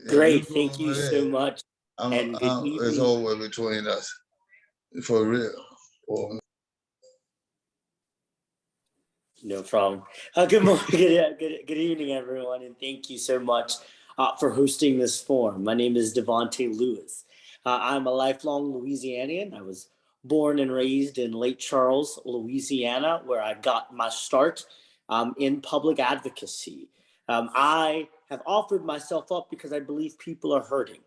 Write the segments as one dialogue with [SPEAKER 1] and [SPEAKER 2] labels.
[SPEAKER 1] Great, thank you so much. And good evening.
[SPEAKER 2] It's over between us, for real.
[SPEAKER 1] No problem. Good morning, good evening, everyone, and thank you so much for hosting this forum. My name is Devonte Lewis. I'm a lifelong Louisianian. I was born and raised in Lake Charles, Louisiana, where I got my start in public advocacy. I have offered myself up because I believe people are hurting.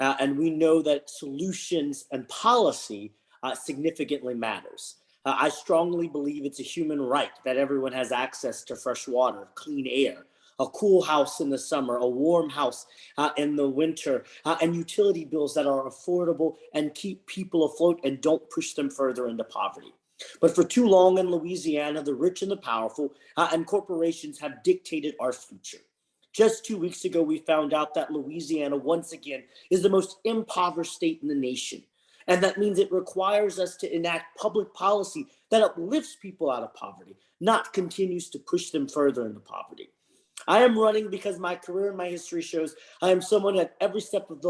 [SPEAKER 1] And we know that solutions and policy significantly matters. I strongly believe it's a human right that everyone has access to fresh water, clean air, a cool house in the summer, a warm house in the winter, and utility bills that are affordable and keep people afloat and don't push them further into poverty. But for too long in Louisiana, the rich and the powerful and corporations have dictated our future. Just 2 weeks ago, we found out that Louisiana, once again, is the most impoverished state in the nation. And that means it requires us to enact public policy that uplifts people out of poverty, not continues to push them further into poverty. I am running because my career and my history shows I am someone that every step of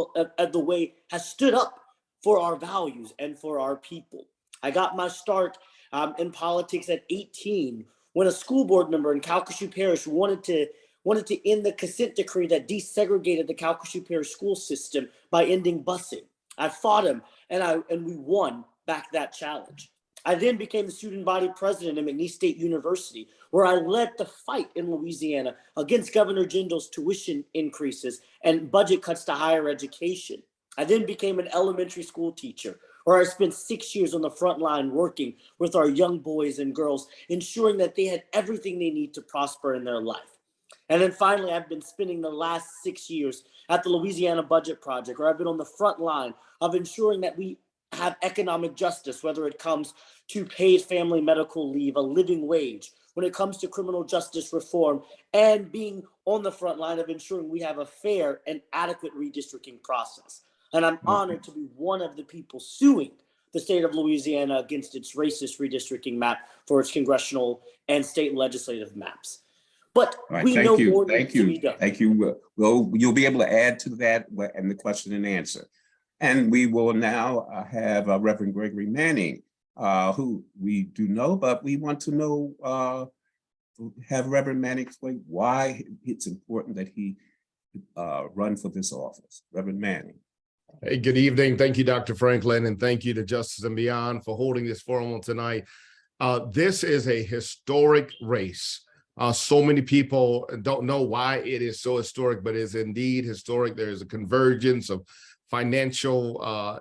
[SPEAKER 1] the way has stood up for our values and for our people. I got my start in politics at 18 when a school board member in Calcasieu Parish wanted to end the consent decree that desegregated the Calcasieu Parish school system by ending busing. I fought him, and we won back that challenge. I then became the student body president at McNeese State University, where I led the fight in Louisiana against Governor Jindal's tuition increases and budget cuts to higher education. I then became an elementary school teacher, where I spent 6 years on the front line working with our young boys and girls, ensuring that they had everything they need to prosper in their life. And then finally, I've been spending the last 6 years at the Louisiana Budget Project, where I've been on the front line of ensuring that we have economic justice, whether it comes to paid family medical leave, a living wage, when it comes to criminal justice reform, and being on the front line of ensuring we have a fair and adequate redistricting process. And I'm honored to be one of the people suing the state of Louisiana against its racist redistricting map for its congressional and state legislative maps. But we know more needs to be done.
[SPEAKER 3] Thank you. Well, you'll be able to add to that in the question and answer. And we will now have Reverend Gregory Manning, who we do know, but we want to know, have Reverend Manning explain why it's important that he run for this office. Reverend Manning.
[SPEAKER 4] Hey, good evening. Thank you, Dr. Franklin, and thank you to Justice and Beyond for holding this forum tonight. This is a historic race. So many people don't know why it is so historic, but it is indeed historic. There is a convergence of financial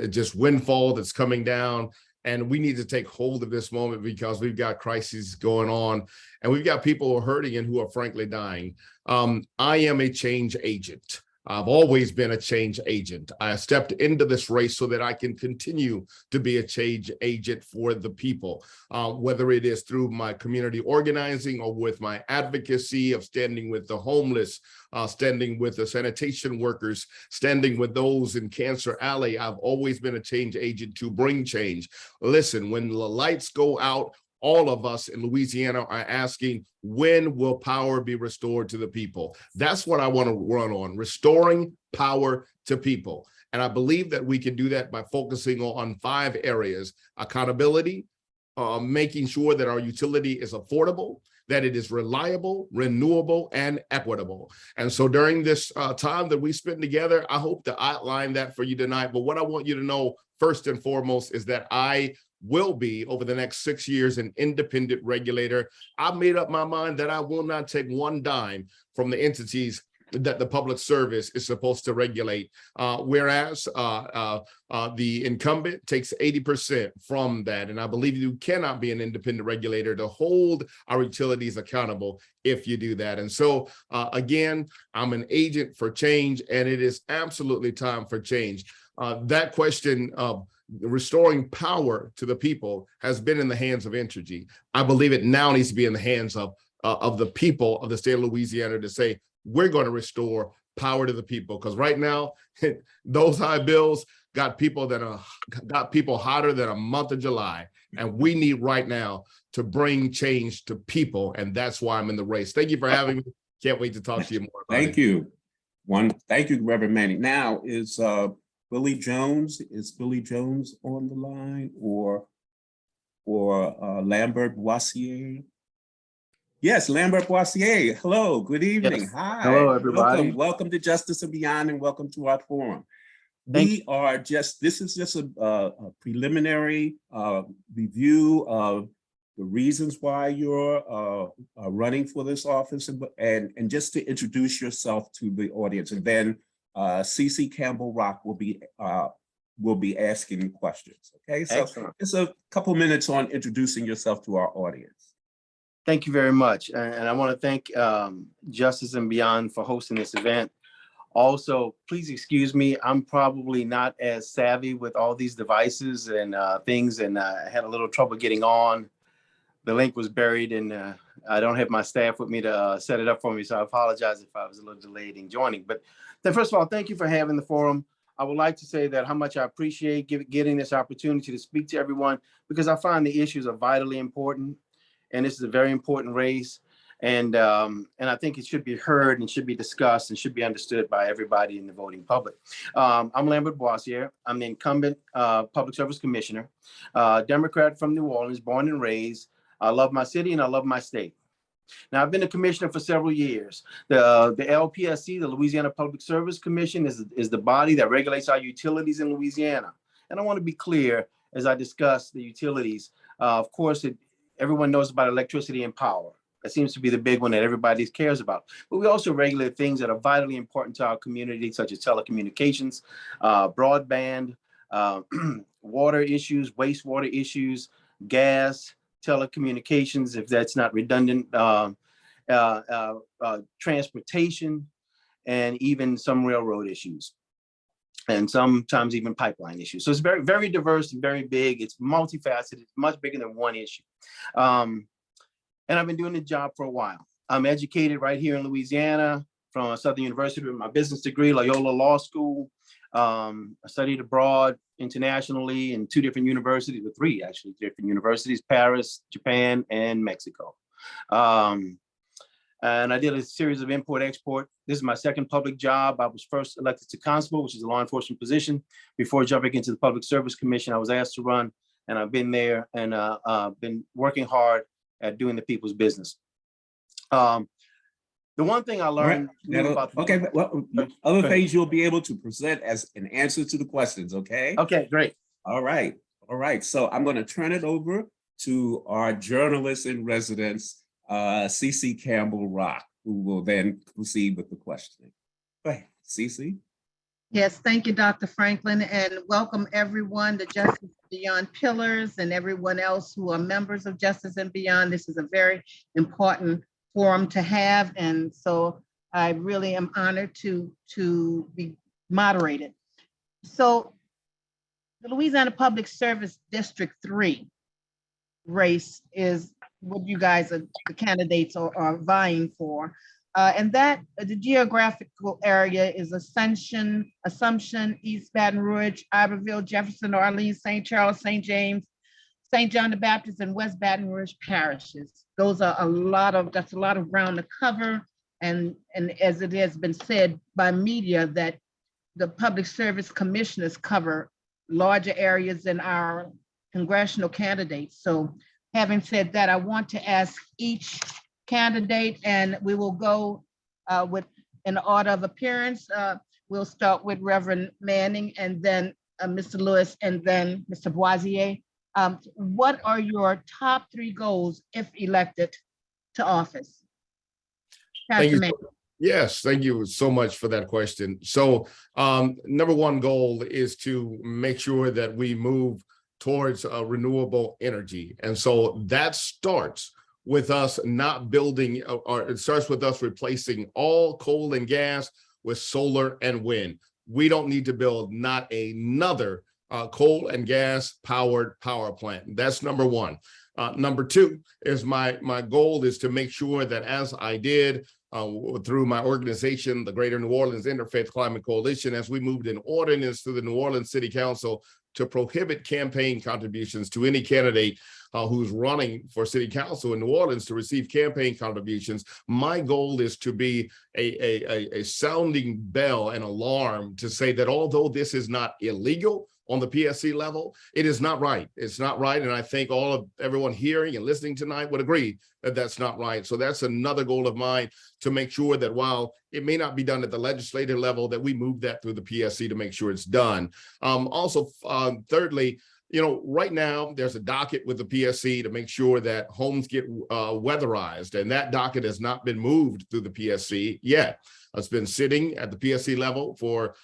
[SPEAKER 4] just windfall that's coming down. And we need to take hold of this moment because we've got crises going on and we've got people who are hurting and who are frankly dying. I am a change agent. I've always been a change agent. I stepped into this race so that I can continue to be a change agent for the people, whether it is through my community organizing or with my advocacy of standing with the homeless, standing with the sanitation workers, standing with those in Cancer Alley. I've always been a change agent to bring change. Listen, when the lights go out, all of us in Louisiana are asking, when will power be restored to the people? That's what I want to run on, restoring power to people. And I believe that we can do that by focusing on 5 areas: accountability, making sure that our utility is affordable, that it is reliable, renewable, and equitable. And so during this time that we spend together, I hope to outline that for you tonight. But what I want you to know first and foremost is that I will be, over the next 6 years, an independent regulator. I've made up my mind that I will not take one dime from the entities that the public service is supposed to regulate, whereas the incumbent takes 80% from that. And I believe you cannot be an independent regulator to hold our utilities accountable if you do that. And so, again, I'm an agent for change, and it is absolutely time for change. That question of restoring power to the people has been in the hands of Entergy. I believe it now needs to be in the hands of the people of the state of Louisiana to say, we're going to restore power to the people. Because right now, those high bills got people hotter than a month of July. And we need right now to bring change to people. And that's why I'm in the race. Thank you for having me. Can't wait to talk to you more about it.
[SPEAKER 3] Thank you. Thank you, Reverend Manning. Now is Billy Jones on the line or Lambert Boissier? Yes, Lambert Boissier. Hello, good evening.
[SPEAKER 5] Yes.
[SPEAKER 3] Hi.
[SPEAKER 5] Hello, everybody.
[SPEAKER 3] Welcome to Justice and Beyond, and welcome to our forum. This is just a preliminary review of the reasons why you're running for this office, and just to introduce yourself to the audience, and then CC Campbell Rock will be asking questions. Okay, so
[SPEAKER 5] Excellent.
[SPEAKER 3] it's a couple minutes on introducing yourself to our audience.
[SPEAKER 5] Thank you very much. And I want to thank Justice and Beyond for hosting this event. Also, please excuse me, I'm probably not as savvy with all these devices and things, and I had a little trouble getting on. The link was buried, and I don't have my staff with me to set it up for me, so I apologize if I was a little delayed in joining. But then, first of all, thank you for having the forum. I would like to say that how much I appreciate getting this opportunity to speak to everyone, because I find the issues are vitally important, and this is a very important race. And I think it should be heard and should be discussed and should be understood by everybody in the voting public. I'm Lambert Boissier. I'm the incumbent Public Service Commissioner, Democrat from New Orleans, born and raised. I love my city and I love my state. Now, I've been a commissioner for several years. The LPSC, the Louisiana Public Service Commission, is the body that regulates our utilities in Louisiana. And I want to be clear as I discuss the utilities. Of course, everyone knows about electricity and power. That seems to be the big one that everybody cares about. But we also regulate things that are vitally important to our community, such as telecommunications, broadband, water issues, wastewater issues, gas, telecommunications, if that's not redundant, transportation, and even some railroad issues, and sometimes even pipeline issues. So it's very, very diverse and very big. It's multifaceted, it's much bigger than one issue. And I've been doing the job for a while. I'm educated right here in Louisiana from Southern University with my business degree, Loyola Law School. I studied abroad internationally in three different universities, Paris, Japan, and Mexico. And I did a series of import-export. This is my second public job. I was first elected to constable, which is a law enforcement position. Before jumping into the Public Service Commission, I was asked to run, and I've been there and been working hard at doing the people's business. The one thing I learned about
[SPEAKER 3] other things you'll be able to present as an answer to the questions, okay?
[SPEAKER 5] Okay, great.
[SPEAKER 3] All right. So I'm going to turn it over to our journalist in residence, CC Campbell Rock, who will then proceed with the questioning. Go ahead, CC.
[SPEAKER 6] Yes, thank you, Dr. Franklin, and welcome everyone to Justice Beyond Pillars and everyone else who are members of Justice and Beyond. This is a very important forum to have, and so I really am honored to be moderated. So the Louisiana Public Service District 3 race is what you guys are the candidates are vying for. And that the geographical area is Assumption, East Baton Rouge, Iberville, Jefferson, Orleans, St. Charles, St. James, St. John the Baptist, and West Baton Rouge parishes. Those are that's a lot of ground to cover. And as it has been said by media, that the public service commissioners cover larger areas than our congressional candidates. So having said that, I want to ask each candidate, and we will go with an order of appearance. We'll start with Reverend Manning, and then Mr. Lewis, and then Mr. Boissier. What are your top 3 goals if elected to office?
[SPEAKER 4] Thank you. Yes, thank you so much for that question. So number one goal is to make sure that we move towards renewable energy. And so that starts with us not building, or it starts with us replacing all coal and gas with solar and wind. We don't need to build not another coal and gas powered power plant. That's number one. Number two is my goal is to make sure that, as I did through my organization, the Greater New Orleans Interfaith Climate Coalition, as we moved an ordinance to the New Orleans City Council to prohibit campaign contributions to any candidate who's running for city council in New Orleans to receive campaign contributions. My goal is to be a sounding bell and alarm to say that although this is not illegal on the PSC level, it is not right. It's not right. And I think everyone hearing and listening tonight would agree that that's not right. So that's another goal of mine, to make sure that while it may not be done at the legislative level, that we move that through the PSC to make sure it's done. Thirdly, right now there's a docket with the PSC to make sure that homes get weatherized, and that docket has not been moved through the PSC yet. It's been sitting at the PSC level for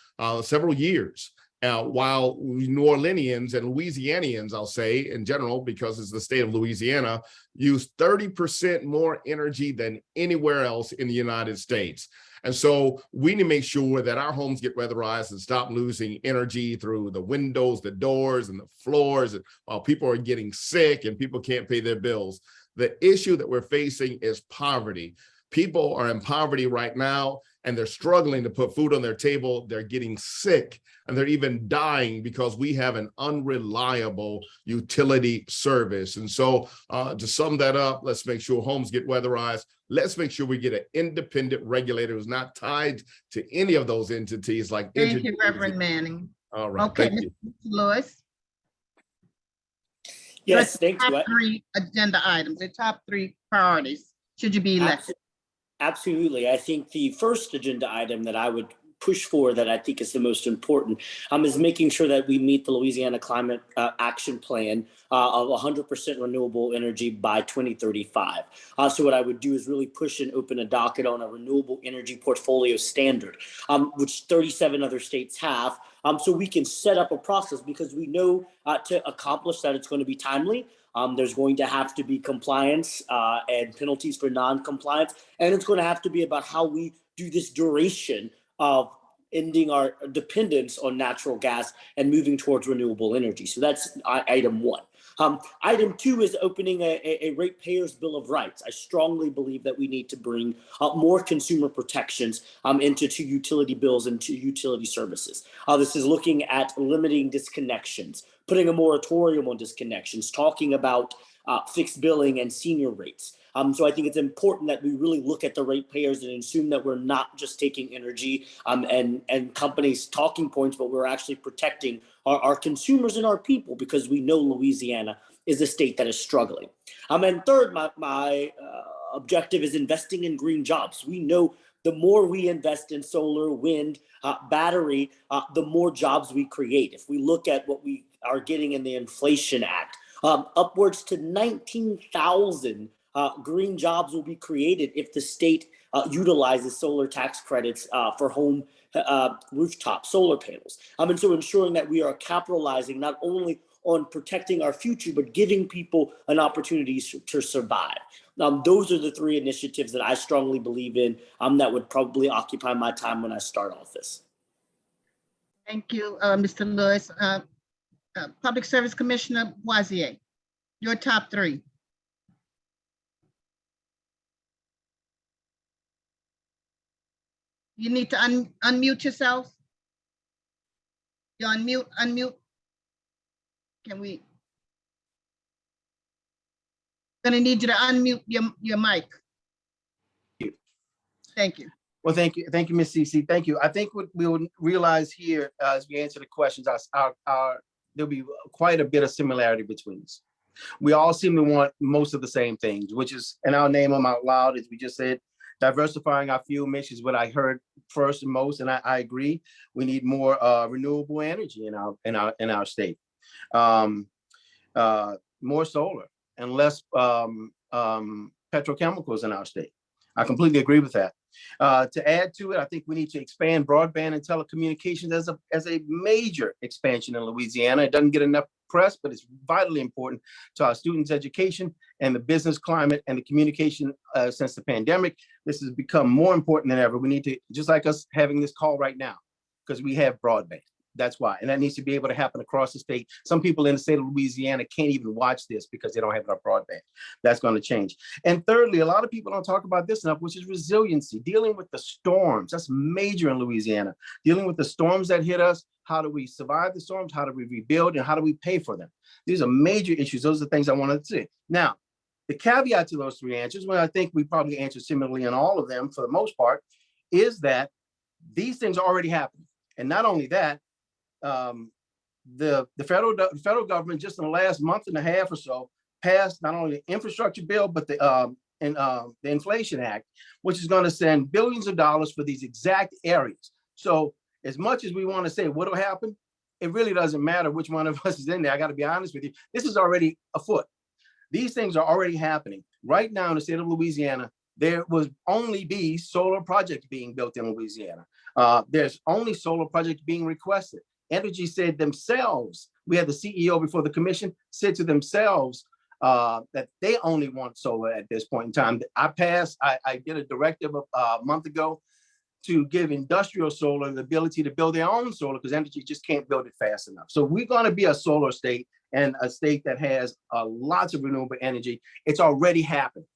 [SPEAKER 4] several years. While New Orleanians and Louisianians, I'll say in general, because it's the state of Louisiana, use 30% more energy than anywhere else in the United States. And so we need to make sure that our homes get weatherized and stop losing energy through the windows, the doors, and the floors, while people are getting sick and people can't pay their bills. The issue that we're facing is poverty. People are in poverty right now, and they're struggling to put food on their table. They're getting sick, and they're even dying because we have an unreliable utility service. And so to sum that up, let's make sure homes get weatherized. Let's make sure we get an independent regulator who's not tied to any of those entities like.
[SPEAKER 6] Thank you, Reverend Manning.
[SPEAKER 4] All right.
[SPEAKER 6] Okay,
[SPEAKER 4] Thank you.
[SPEAKER 6] Mr. Lewis.
[SPEAKER 1] Yes, thank you.
[SPEAKER 6] Top 3 agenda items, the top 3 priorities, should you be elected.
[SPEAKER 1] Absolutely. I think the first agenda item that I would push for, that I think is the most important, is making sure that we meet the Louisiana Climate Action Plan of 100% renewable energy by 2035. So what I would do is really push and open a docket on a renewable energy portfolio standard, which 37 other states have, so we can set up a process, because we know to accomplish that it's going to be timely. There's going to have to be compliance and penalties for non-compliance, and it's going to have to be about how we do this duration of ending our dependence on natural gas and moving towards renewable energy. So that's item 1. Item 2 is opening a ratepayers bill of rights. I strongly believe that we need to bring more consumer protections into utility bills and to utility services. This is looking at limiting disconnections, putting a moratorium on disconnections, talking about fixed billing and senior rates. So I think it's important that we really look at the ratepayers and assume that we're not just taking energy and companies' talking points, but we're actually protecting our consumers and our people, because we know Louisiana is a state that is struggling. And third, my objective is investing in green jobs. We know the more we invest in solar, wind, battery, the more jobs we create. If we look at what we are getting in the Inflation Act, upwards to 19,000 green jobs will be created if the state utilizes solar tax credits for home rooftop solar panels. And so ensuring that we are capitalizing not only on protecting our future, but giving people an opportunity to survive. Those are the 3 initiatives that I strongly believe in that would probably occupy my time when I start office.
[SPEAKER 6] Thank you, Mr. Lewis. Public Service Commissioner Boisier, your top 3. You need to unmute yourself. You unmute. Can we? Gonna need you to unmute your mic. Thank you.
[SPEAKER 5] Well, thank you, Ms. CC. Thank you. I think what we will realize here as we answer the questions, there'll be quite a bit of similarity between us. We all seem to want most of the same things, which is, and I'll name them out loud, as we just said, diversifying our fuel mix is what I heard first and most, and I agree. We need more renewable energy in our state, more solar and less petrochemicals in our state. I completely agree with that. To add to it, I think we need to expand broadband and telecommunications as a major expansion in Louisiana. It doesn't get enough press, but it's vitally important to our students' education and the business climate and the communication since the pandemic. This has become more important than ever. We need to, just like us having this call right now, because we have broadband. That's why. And that needs to be able to happen across the state. Some people in the state of Louisiana can't even watch this because they don't have enough broadband. That's going to change. And thirdly, a lot of people don't talk about this enough, which is resiliency, dealing with the storms. That's major in Louisiana. Dealing with the storms that hit us. How do we survive the storms? How do we rebuild? And how do we pay for them? These are major issues. Those are the things I wanted to say. Now, the caveat to those three answers, well, I think we probably answered similarly in all of them for the most part, is that these things are already happening. And not only that, the federal government just in the last month and a half or so passed not only the infrastructure bill, but the Inflation Act, which is going to send billions of dollars for these exact areas. So as much as we want to say what will happen, it really doesn't matter which one of us is in there. I got to be honest with you. This is already afoot. These things are already happening right now in the state of Louisiana. There will only be solar projects being built in Louisiana. There's only solar projects being requested. Energy said themselves, we had the CEO before the commission said to themselves that they only want solar at this point in time. I did a directive a month ago to give industrial solar the ability to build their own solar because energy just can't build it fast enough. So we're going to be a solar state and a state that has lots of renewable energy. It's already happened.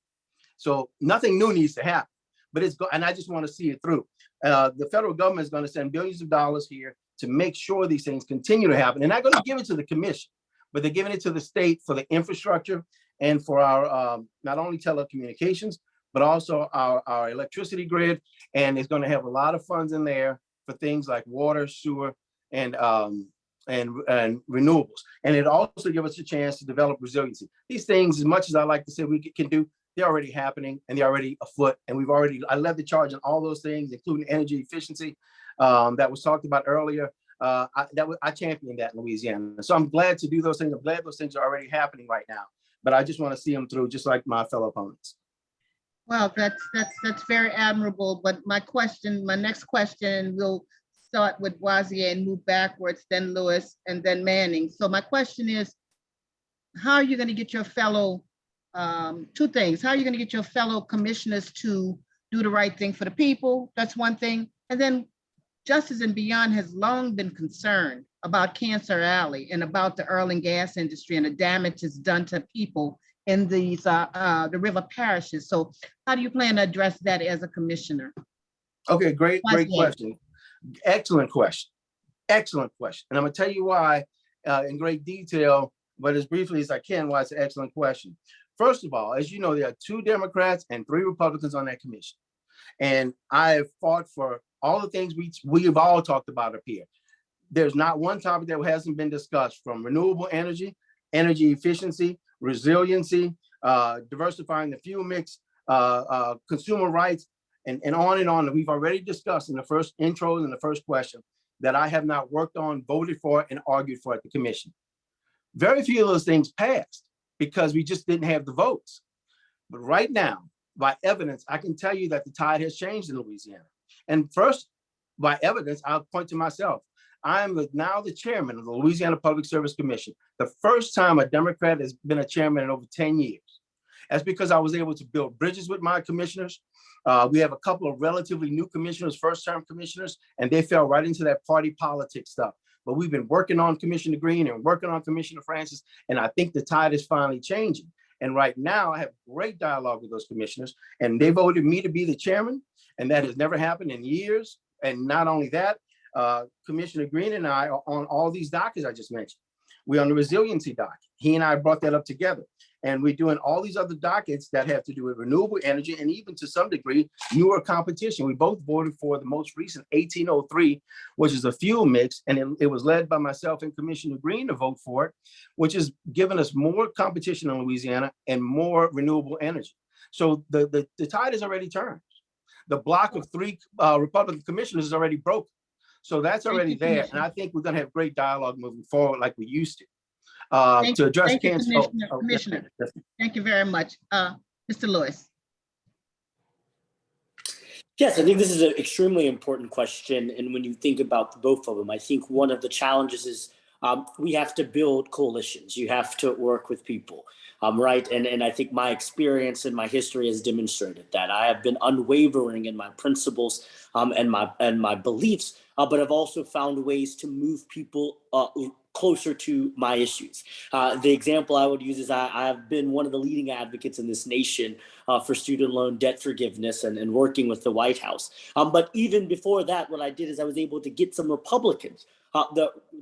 [SPEAKER 5] So nothing new needs to happen, but and I just want to see it through. The federal government is going to send billions of dollars here to make sure these things continue to happen. And they're not going to give it to the commission, but they're giving it to the state for the infrastructure and for our not only telecommunications, but also our electricity grid. And it's going to have a lot of funds in there for things like water, sewer, and renewables. And it also gives us a chance to develop resiliency. These things, as much as I like to say we can do, they're already happening and they're already afoot. And I led the charge on all those things, including energy efficiency that was talked about earlier. I championed that in Louisiana. So I'm glad to do those things. I'm glad those things are already happening right now, but I just want to see them through just like my fellow opponents.
[SPEAKER 6] Well, that's very admirable. But my next question, we'll start with Boisier and move backwards, then Lewis, and then Manning. So my question is, how are you going to get your fellow, two things, how are you going to get your fellow commissioners to do the right thing for the people? That's one thing. And then Justice and Beyond has long been concerned about Cancer Alley and about the oil and gas industry and the damage it's done to people in these the river parishes. So how do you plan to address that as a commissioner?
[SPEAKER 5] Okay, great question. Excellent question. Excellent question. And I'm going to tell you why in great detail, but as briefly as I can, why it's an excellent question. First of all, as you know, there are 2 Democrats and 3 Republicans on that commission. And I have fought for all the things we've all talked about up here. There's not one topic that hasn't been discussed, from renewable energy, energy efficiency, resiliency, diversifying the fuel mix, consumer rights, and on that we've already discussed in the first intro and the first question that I have not worked on, voted for, and argued for at the commission. Very few of those things passed because we just didn't have the votes. But right now, by evidence, I can tell you that the tide has changed in Louisiana. And first, by evidence, I'll point to myself. I am now the chairman of the Louisiana Public Service Commission, the first time a Democrat has been a chairman in over 10 years. That's because I was able to build bridges with my commissioners. We have a couple of relatively new commissioners, first-term commissioners, and they fell right into that party politics stuff. But we've been working on Commissioner Green and working on Commissioner Francis, and I think the tide is finally changing. And right now, I have great dialogue with those commissioners, and they voted me to be the chairman, and that has never happened in years. And not only that, Commissioner Green and I are on all these dockets I just mentioned. We're on the resiliency docket. He and I brought that up together. And we're doing all these other dockets that have to do with renewable energy and even to some degree, newer competition. We both voted for the most recent 1803, which is a fuel mix. And it was led by myself and Commissioner Green to vote for it, which has given us more competition in Louisiana and more renewable energy. So the tide is already turned. The block of 3 Republican commissioners is already broken. So that's already there. And I think we're going to have great dialogue moving forward like we used to. To address cancer.
[SPEAKER 6] Commissioner. Thank you very much. Mr. Lewis.
[SPEAKER 1] Yes, I think this is an extremely important question. And when you think about both of them, I think one of the challenges is we have to build coalitions. You have to work with people, right? And I think my experience and my history has demonstrated that. I have been unwavering in my principles and my beliefs, but I've also found ways to move people closer to my issues. The example I would use is I've been one of the leading advocates in this nation for student loan debt forgiveness and working with the White House. But even before that, what I did is I was able to get some Republicans,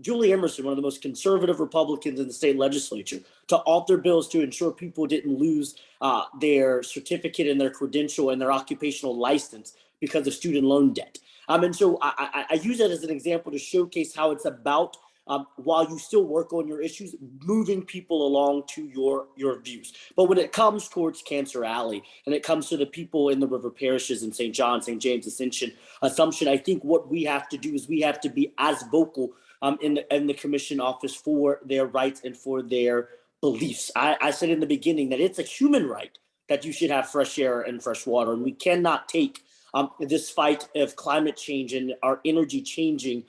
[SPEAKER 1] Julie Emerson, one of the most conservative Republicans in the state legislature, to author bills to ensure people didn't lose their certificate and their credential and their occupational license because of student loan debt. And so I use that as an example to showcase how it's about, while you still work on your issues, moving people along to your views. But when it comes towards Cancer Alley and it comes to the people in the river parishes in St. John, St. James, Assumption, I think what we have to do is we have to be as vocal in the commission office for their rights and for their beliefs. I said in the beginning that it's a human right that you should have fresh air and fresh water, and we cannot take this fight of climate change and our energy changing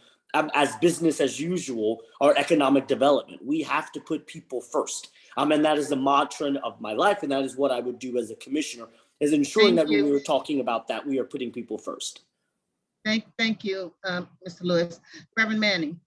[SPEAKER 1] as business as usual or economic development. We have to put people first. And that is the mantra of my life. And that is what I would do as a commissioner, is ensuring that when we were talking about that, we are putting people first.
[SPEAKER 6] Thank you, Mr. Lewis. Reverend Manning.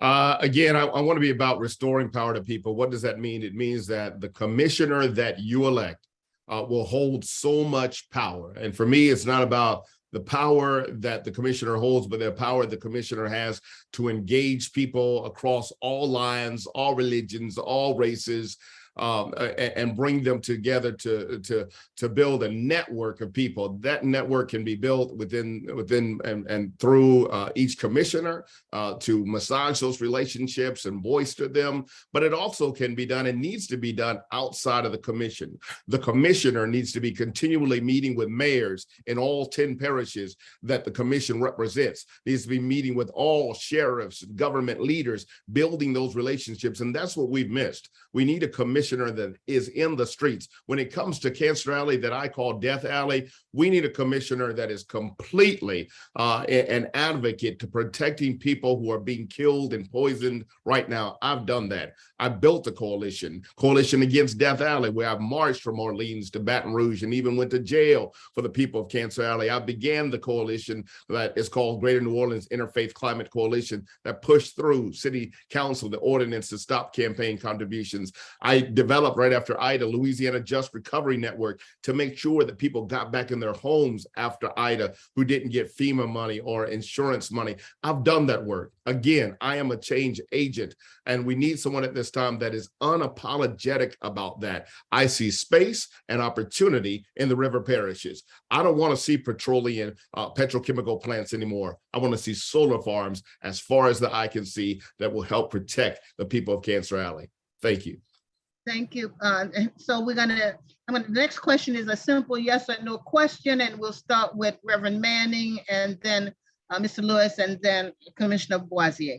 [SPEAKER 4] Again, I want to be about restoring power to people. What does that mean? It means that the commissioner that you elect will hold so much power. And for me, it's not about the power that the commissioner holds, but the power the commissioner has to engage people across all lines, all religions, all races, and bring them together to build a network of people. That network can be built within and through each commissioner to massage those relationships and bolster them. But it also can be done and needs to be done outside of the commission. The commissioner needs to be continually meeting with mayors in all 10 parishes that the commission represents. Needs to be meeting with all sheriffs, government leaders, building those relationships. And that's what we've missed. We need a commissioner that is in the streets. When it comes to Cancer Alley, that I call Death Alley, we need a commissioner that is completely an advocate to protecting people who are being killed and poisoned right now. I've done that. I built a coalition against Death Alley, where I've marched from Orleans to Baton Rouge and even went to jail for the people of Cancer Alley. I began the coalition that is called Greater New Orleans Interfaith Climate Coalition that pushed through city council the ordinance to stop campaign contributions. I developed right after Ida, Louisiana Just Recovery Network, to make sure that people got back in their homes after Ida who didn't get FEMA money or insurance money. I've done that work. Again, I am a change agent, and we need someone at this time that is unapologetic about that. I see space and opportunity in the river parishes. I don't want to see petroleum, petrochemical plants anymore. I want to see solar farms as far as the eye can see that will help protect the people of Cancer Alley. Thank you.
[SPEAKER 6] Thank you. So the next question is a simple yes or no question, and we'll start with Reverend Manning and then Mr. Lewis and then Commissioner Boisier.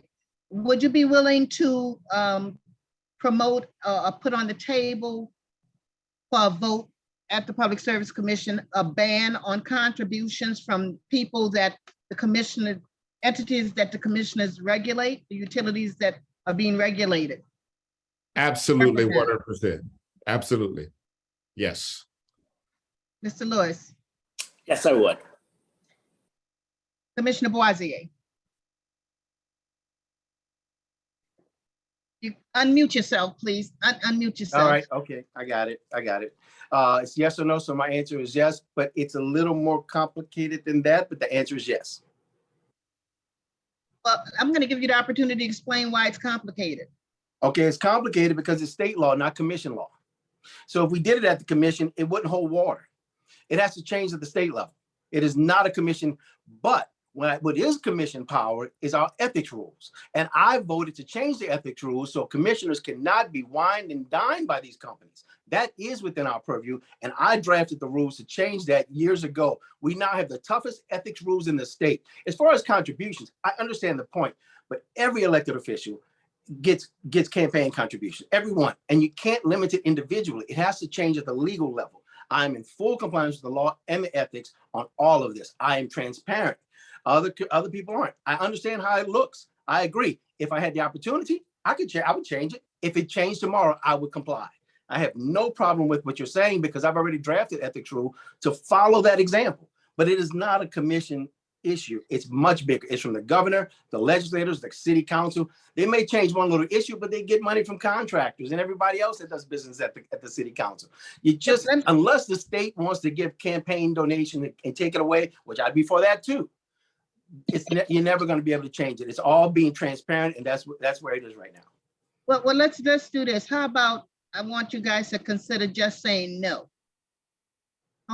[SPEAKER 6] Would you be willing to promote or put on the table for a vote at the Public Service Commission a ban on contributions from people that the commissioner, entities that the commissioners regulate, the utilities that are being regulated?
[SPEAKER 4] Absolutely, 100%. Absolutely. Yes.
[SPEAKER 6] Mr. Lewis.
[SPEAKER 1] Yes, I would.
[SPEAKER 6] Commissioner Boisier. You unmute yourself, please. Unmute yourself.
[SPEAKER 5] All right. Okay. I got it. It's yes or no. So my answer is yes, but it's a little more complicated than that. But the answer is yes.
[SPEAKER 6] Well, I'm going to give you the opportunity to explain why it's complicated.
[SPEAKER 5] Okay. It's complicated because it's state law, not commission law. So if we did it at the commission, it wouldn't hold water. It has to change at the state level. It is not a commission, but what is commission power is our ethics rules. And I voted to change the ethics rules so commissioners cannot be wined and dined by these companies. That is within our purview. And I drafted the rules to change that years ago. We now have the toughest ethics rules in the state. As far as contributions, I understand the point, but every elected official gets campaign contributions, everyone. And you can't limit it individually. It has to change at the legal level. I'm in full compliance with the law and the ethics on all of this. I am transparent. Other people aren't. I understand how it looks. I agree. If I had the opportunity, I would change it. If it changed tomorrow, I would comply. I have no problem with what you're saying because I've already drafted ethics rule to follow that example. But it is not a commission issue. It's much bigger. It's from the governor, the legislators, the city council. They may change one little issue, but they get money from contractors and everybody else that does business at the city council. You just, unless the state wants to give campaign donation and take it away, which I'd be for that too, you're never going to be able to change it. It's all being transparent, and that's where it is right now.
[SPEAKER 6] Well, let's do this. How about I want you guys to consider just saying no.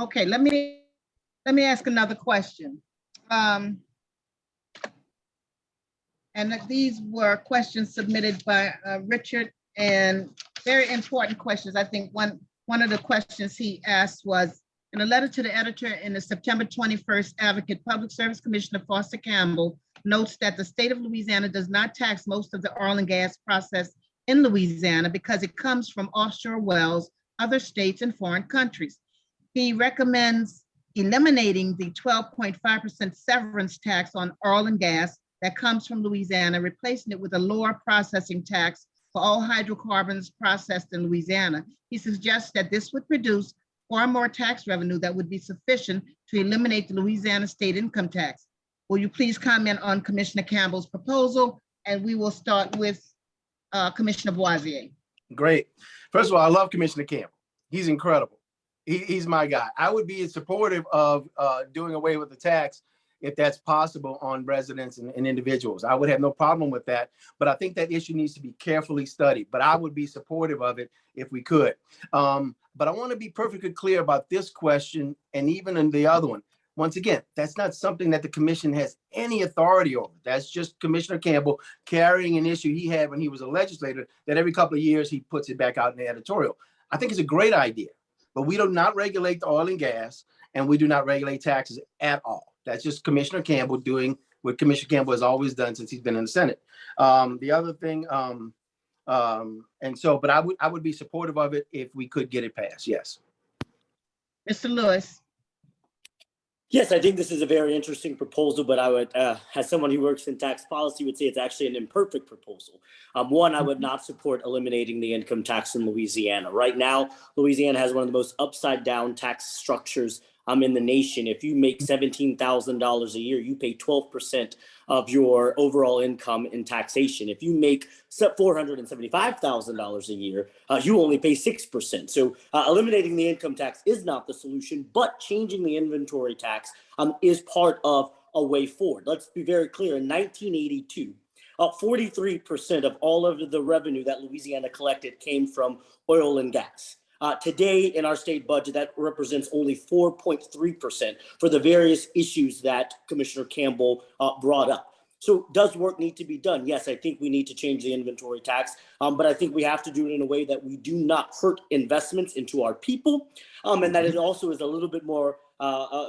[SPEAKER 6] Okay, let me ask another question. And these were questions submitted by Richard, and very important questions. I think one of the questions he asked was, in a letter to the editor in the September 21st Advocate, Public Service Commissioner Foster Campbell notes that the state of Louisiana does not tax most of the oil and gas processed in Louisiana because it comes from offshore wells, other states, and foreign countries. He recommends eliminating the 12.5% severance tax on oil and gas that comes from Louisiana, replacing it with a lower processing tax for all hydrocarbons processed in Louisiana. He suggests that this would produce far more tax revenue that would be sufficient to eliminate the Louisiana state income tax. Will you please comment on Commissioner Campbell's proposal? And we will start with Commissioner Boisier.
[SPEAKER 5] Great. First of all, I love Commissioner Campbell. He's incredible. He's my guy. I would be supportive of doing away with the tax if that's possible on residents and individuals. I would have no problem with that, but I think that issue needs to be carefully studied, but I would be supportive of it if we could. But I want to be perfectly clear about this question and even in the other one. Once again, that's not something that the commission has any authority over. That's just Commissioner Campbell carrying an issue he had when he was a legislator that every couple of years he puts it back out in the editorial. I think it's a great idea, but we do not regulate the oil and gas, and we do not regulate taxes at all. That's just Commissioner Campbell doing what Commissioner Campbell has always done since he's been in the Senate. The other thing, but I would be supportive of it if we could get it passed. Yes.
[SPEAKER 6] Mr. Lewis.
[SPEAKER 1] Yes, I think this is a very interesting proposal, but I would, as someone who works in tax policy, would say it's actually an imperfect proposal. One, I would not support eliminating the income tax in Louisiana. Right now, Louisiana has one of the most upside down tax structures in the nation. If you make $17,000 a year, you pay 12% of your overall income in taxation. If you make $475,000 a year, you only pay 6%. So eliminating the income tax is not the solution, but changing the inventory tax is part of a way forward. Let's be very clear. In 1982, 43% of all of the revenue that Louisiana collected came from oil and gas. Today in our state budget, that represents only 4.3% for the various issues that Commissioner Campbell brought up. So does work need to be done? Yes, I think we need to change the inventory tax, but I think we have to do it in a way that we do not hurt investments into our people, and that it also is a little bit more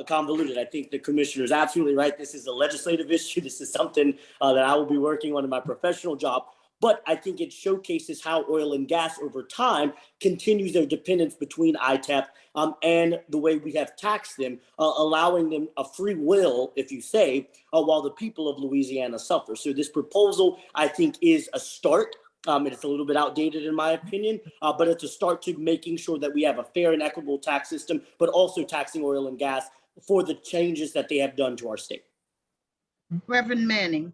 [SPEAKER 1] convoluted. I think the commissioner is absolutely right. This is a legislative issue. This is something that I will be working on in my professional job. But I think it showcases how oil and gas over time continues their dependence between ITEP and the way we have taxed them, allowing them a free will, if you say, while the people of Louisiana suffer. So this proposal, I think, is a start. It's a little bit outdated in my opinion, but it's a start to making sure that we have a fair and equitable tax system, but also taxing oil and gas for the changes that they have done to our state.
[SPEAKER 6] Reverend Manning.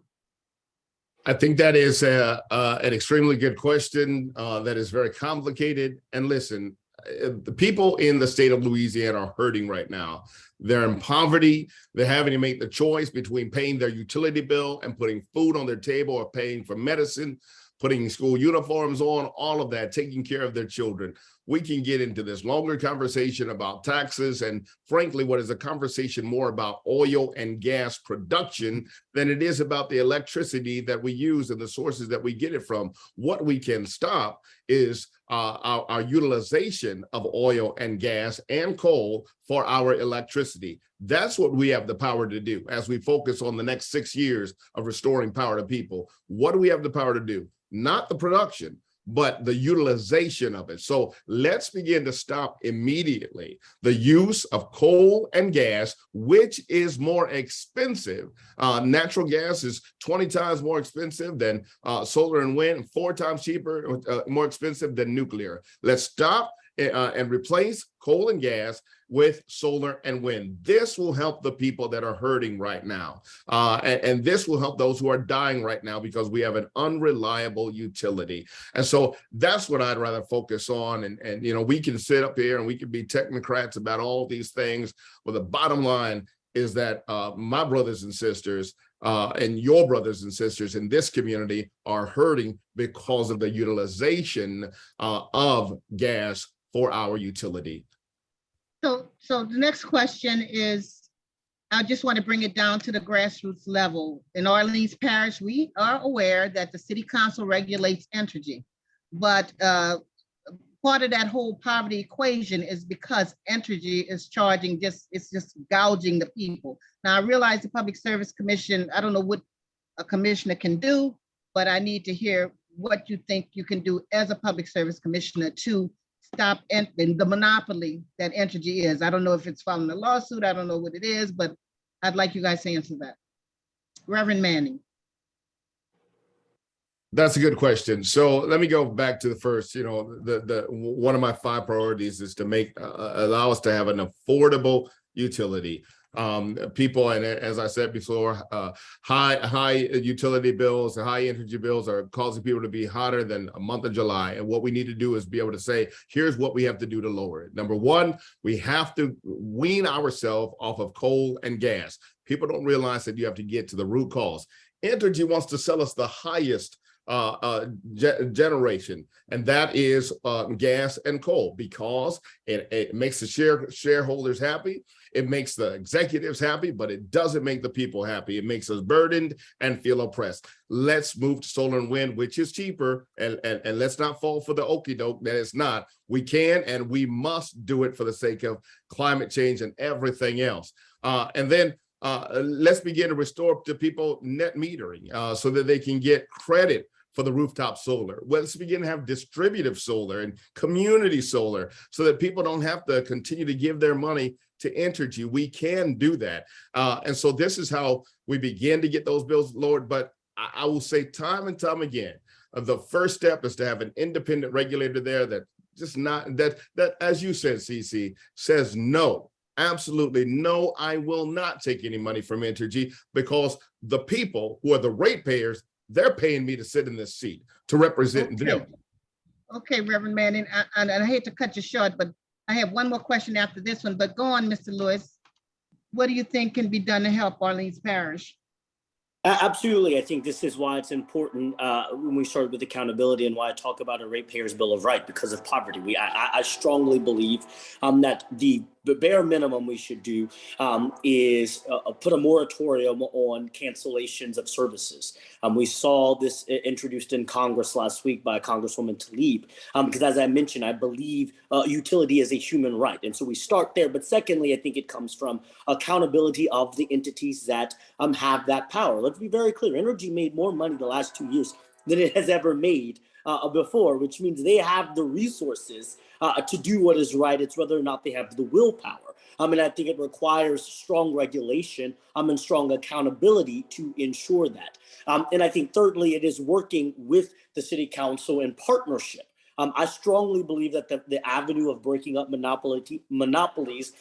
[SPEAKER 4] I think that is an extremely good question that is very complicated. And listen, the people in the state of Louisiana are hurting right now. They're in poverty. They're having to make the choice between paying their utility bill and putting food on their table, or paying for medicine, putting school uniforms on, all of that, taking care of their children. We can get into this longer conversation about taxes and, frankly, what is a conversation more about oil and gas production than it is about the electricity that we use and the sources that we get it from. What we can stop is our utilization of oil and gas and coal for our electricity. That's what we have the power to do as we focus on the next 6 years of restoring power to people. What do we have the power to do? Not the production, but the utilization of it. So let's begin to stop immediately the use of coal and gas, which is more expensive. Natural gas is 20 times more expensive than solar and wind, 4 times cheaper, more expensive than nuclear. Let's stop and replace coal and gas with solar and wind. This will help the people that are hurting right now. And this will help those who are dying right now because we have an unreliable utility. And so that's what I'd rather focus on. And you know, we can sit up here and we can be technocrats about all these things, but the bottom line is that my brothers and sisters and your brothers and sisters in this community are hurting because of the utilization of gas for our utility.
[SPEAKER 6] So the next question is, I just want to bring it down to the grassroots level. In Orleans Parish, we are aware that the city council regulates Entergy, but part of that whole poverty equation is because Entergy is charging it's just gouging the people. Now I realize the Public Service Commission, I don't know what a commissioner can do, but I need to hear what you think you can do as a Public Service Commissioner to stop the monopoly that Entergy is. I don't know if it's filing a lawsuit. I don't know what it is, but I'd like you guys to answer that. Reverend Manning.
[SPEAKER 4] That's a good question. So let me go back to the first. You know, the one of my 5 priorities is to make allow us to have an affordable utility. People, and as I said before, high utility bills and high energy bills are causing people to be hotter than a month of July. And what we need to do is be able to say, here's what we have to do to lower it. Number one, we have to wean ourselves off of coal and gas. People don't realize that you have to get to the root cause. Entergy wants to sell us the highest generation, and that is gas and coal, because it makes the shareholders happy, it makes the executives happy, but it doesn't make the people happy. It makes us burdened and feel oppressed. Let's move to solar and wind, which is cheaper, and let's not fall for the okie doke that it's not. We can and we must do it for the sake of climate change and everything else. And then let's begin to restore to people net metering so that they can get credit for the rooftop solar. Let's begin to have distributive solar and community solar so that people don't have to continue to give their money to Entergy. We can do that. And so this is how we begin to get those bills lowered. But I will say time and time again, the first step is to have an independent regulator there that just not, that as you said, CC, says no. Absolutely no, I will not take any money from Entergy, because the people who are the ratepayers, they're paying me to sit in this seat to represent them.
[SPEAKER 6] Okay, Reverend Manning, and I hate to cut you short, but I have one more question after this one, but go on, Mr. Lewis. What do you think can be done to help Orleans Parish?
[SPEAKER 1] Absolutely. I think this is why it's important when we started with accountability, and why I talk about a ratepayers bill of right, because of poverty. I strongly believe that the bare minimum we should do is put a moratorium on cancellations of services. We saw this introduced in Congress last week by Congresswoman Tlaib, because as I mentioned, I believe utility is a human right. And so we start there. But secondly, I think it comes from accountability of the entities that have that power. Let's be very clear. Entergy made more money the last 2 years than it has ever made before, which means they have the resources to do what is right. It's whether or not they have the willpower. And I think it requires strong regulation and strong accountability to ensure that. And I think thirdly, it is working with the city council in partnership. I strongly believe that the avenue of breaking up monopolies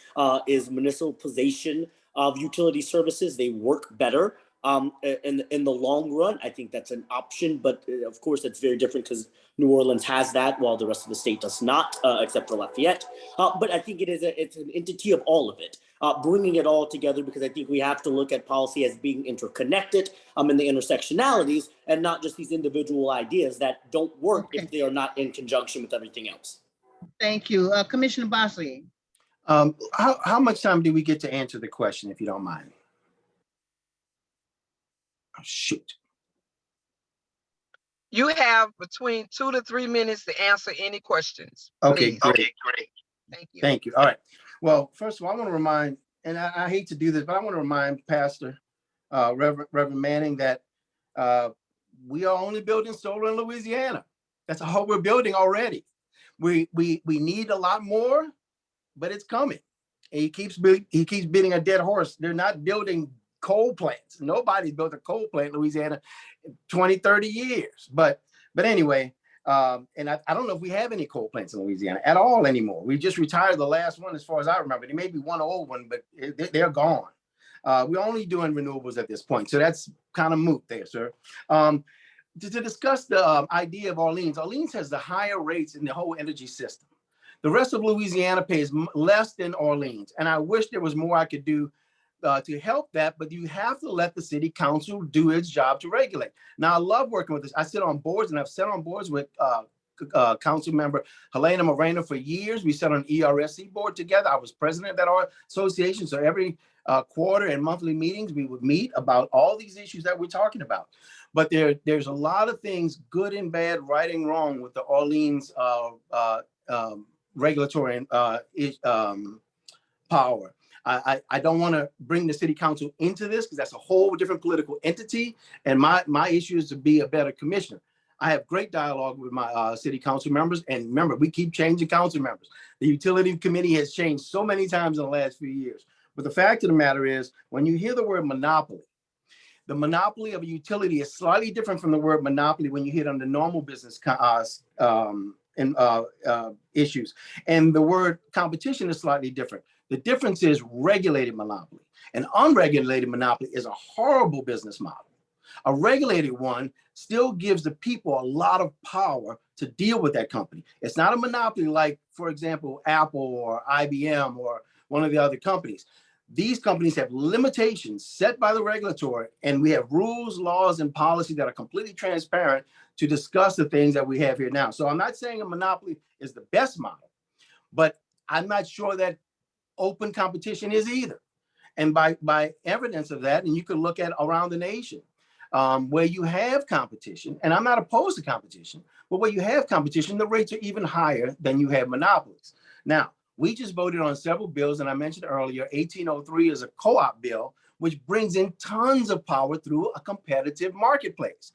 [SPEAKER 1] is municipalization of utility services. They work better in the long run. I think that's an option, but of course it's very different because New Orleans has that while the rest of the state does not, except for Lafayette. But I think it's an entity of all of it, bringing it all together, because I think we have to look at policy as being interconnected in the intersectionalities, and not just these individual ideas that don't work if they are not in conjunction with everything else.
[SPEAKER 6] Thank you. Commissioner Bosley.
[SPEAKER 5] How much time do we get to answer the question, if you don't mind? Oh, shoot.
[SPEAKER 7] You have between 2 to 3 minutes to answer any questions.
[SPEAKER 5] Okay,
[SPEAKER 7] Please.
[SPEAKER 5] great.
[SPEAKER 7] Okay, great. Thank you.
[SPEAKER 5] Thank you. All right. Well, first of all, I want to remind, and I hate to do this, but I want to remind Pastor Reverend Manning that we are only building solar in Louisiana. That's all we're building already. We need a lot more, but it's coming. And he keeps beating a dead horse. They're not building coal plants. Nobody's built a coal plant in Louisiana in 20, 30 years. But anyway, and I don't know if we have any coal plants in Louisiana at all anymore. We just retired the last one, as far as I remember. There may be one old one, but they're gone. We're only doing renewables at this point. So that's kind of moot there, sir. To discuss the idea of Orleans has the higher rates in the whole energy system. The rest of Louisiana pays less than Orleans. And I wish there was more I could do to help that, but you have to let the city council do its job to regulate. Now, I love working with this. I sit on boards, and I've sat on boards with council member Helena Moreno for years. We sat on ERSC board together. I was president of that association. So every quarter and monthly meetings, we would meet about all these issues that we're talking about. But there's a lot of things, good and bad, right and wrong, with the Orleans regulatory power. I don't want to bring the city council into this because that's a whole different political entity. And my issue is to be a better commissioner. I have great dialogue with my city council members. And remember, we keep changing council members. The utility committee has changed so many times in the last few years. But the fact of the matter is, when you hear the word monopoly, the monopoly of a utility is slightly different from the word monopoly when you hit on the normal business issues. And the word competition is slightly different. The difference is regulated monopoly. An unregulated monopoly is a horrible business model. A regulated one still gives the people a lot of power to deal with that company. It's not a monopoly like, for example, Apple or IBM or one of the other companies. These companies have limitations set by the regulatory, and we have rules, laws, and policy that are completely transparent to discuss the things that we have here now. So I'm not saying a monopoly is the best model, but I'm not sure that open competition is either. And by evidence of that, and you can look at around the nation, where you have competition, and I'm not opposed to competition, but where you have competition, the rates are even higher than you have monopolies. Now, we just voted on several bills, and I mentioned earlier, 1803 is a co-op bill, which brings in tons of power through a competitive marketplace.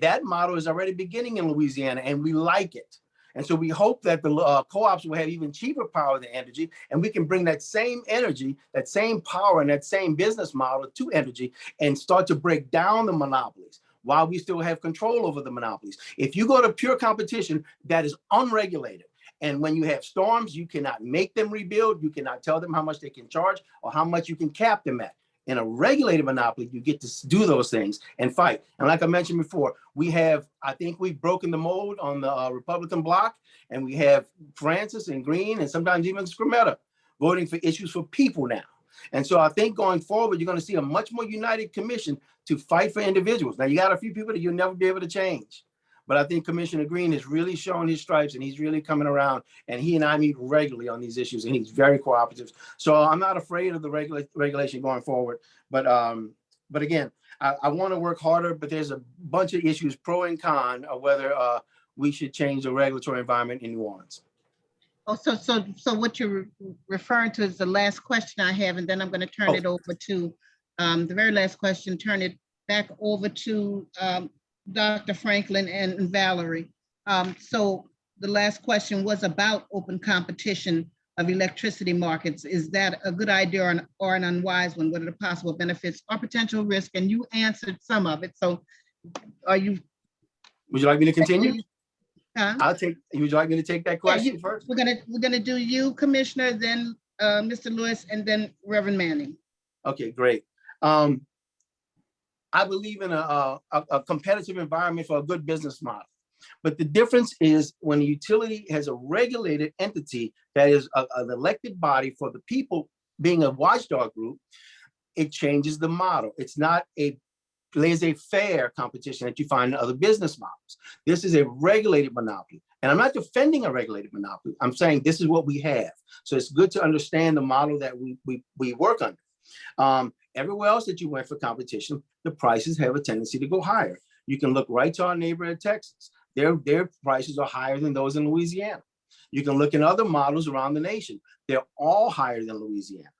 [SPEAKER 5] That model is already beginning in Louisiana, and we like it. And so we hope that the co-ops will have even cheaper power than energy, and we can bring that same energy, that same power, and that same business model to energy and start to break down the monopolies while we still have control over the monopolies. If you go to pure competition, that is unregulated. And when you have storms, you cannot make them rebuild. You cannot tell them how much they can charge or how much you can cap them at. In a regulated monopoly, you get to do those things and fight. And like I mentioned before, I think we've broken the mold on the Republican bloc, and we have Francis and Green and sometimes even Scrimetta voting for issues for people now. And so I think going forward, you're going to see a much more united commission to fight for individuals. Now, you got a few people that you'll never be able to change. But I think Commissioner Green has really shown his stripes, and he's really coming around, and he and I meet regularly on these issues, and he's very cooperative. So I'm not afraid of the regulation going forward. But again, I want to work harder, but there's a bunch of issues, pro and con, of whether we should change the regulatory environment in New Orleans.
[SPEAKER 6] Oh, so what you're referring to is the last question I have, and then I'm going to turn it over to the very last question, turn it back over to Dr. Franklin and Valerie. So the last question was about open competition of electricity markets. Is that a good idea or an unwise one? What are the possible benefits or potential risk? And you answered some of it. So would you
[SPEAKER 5] like me to continue?
[SPEAKER 6] Huh?
[SPEAKER 5] Would you like me to take that question first?
[SPEAKER 6] We're gonna do you, Commissioner, then Mr. Lewis, and then Reverend Manning.
[SPEAKER 5] Okay, great. I believe in a competitive environment for a good business model. But the difference is when a utility has a regulated entity that is an elected body for the people, being a watchdog group, it changes the model. It's not a laissez-faire competition that you find in other business models. This is a regulated monopoly. And I'm not defending a regulated monopoly. I'm saying this is what we have. So it's good to understand the model that we work under. Everywhere else that you went for competition, the prices have a tendency to go higher. You can look right to our neighbor in Texas. Their prices are higher than those in Louisiana. You can look in other models around the nation. They're all higher than Louisiana.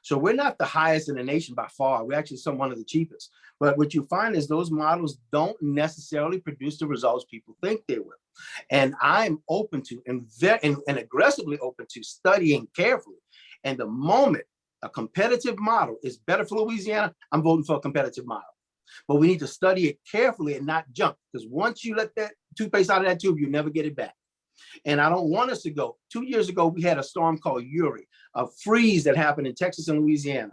[SPEAKER 5] So we're not the highest in the nation by far. We're actually one of the cheapest. But what you find is those models don't necessarily produce the results people think they will. And I'm open to and aggressively open to studying carefully. And the moment a competitive model is better for Louisiana, I'm voting for a competitive model. But we need to study it carefully and not jump, because once you let that toothpaste out of that tube, you never get it back. And I don't want us to go. 2 years ago, we had a storm called Uri, a freeze that happened in Texas and Louisiana.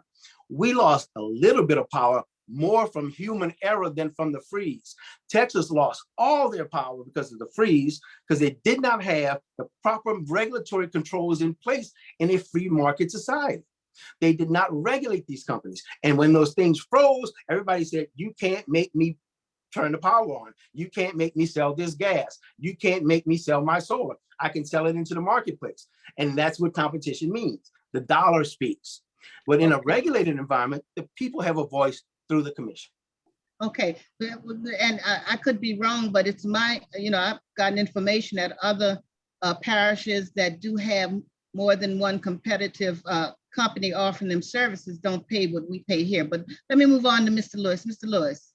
[SPEAKER 5] We lost a little bit of power, more from human error than from the freeze. Texas lost all their power because of the freeze, because they did not have the proper regulatory controls in place in a free market society. They did not regulate these companies. And when those things froze, everybody said, you can't make me turn the power on. You can't make me sell this gas. You can't make me sell my solar. I can sell it into the marketplace. And that's what competition means. The dollar speaks. But in a regulated environment, the people have a voice through the commission.
[SPEAKER 6] Okay, and I could be wrong, but it's my, I've gotten information that other parishes that do have more than one competitive company offering them services don't pay what we pay here. But let me move on to Mr. Lewis. Mr. Lewis.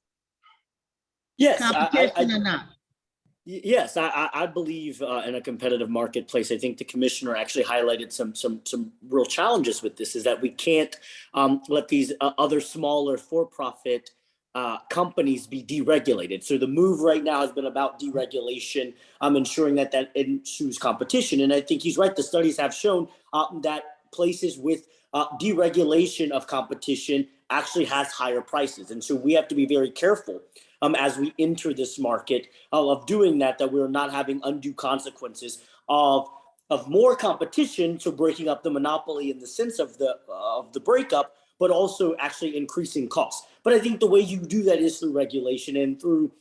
[SPEAKER 1] Yes,
[SPEAKER 6] competition or not?
[SPEAKER 1] Yes, I believe in a competitive marketplace. I think the commissioner actually highlighted some real challenges with this, is that we can't let these other smaller for-profit companies be deregulated. So the move right now has been about deregulation, ensuring that ensues competition. And I think he's right. The studies have shown that places with deregulation of competition actually has higher prices. And so we have to be very careful as we enter this market of doing that we're not having undue consequences of more competition, so breaking up the monopoly in the sense of the breakup, but also actually increasing costs. But I think the way you do that is through regulation and through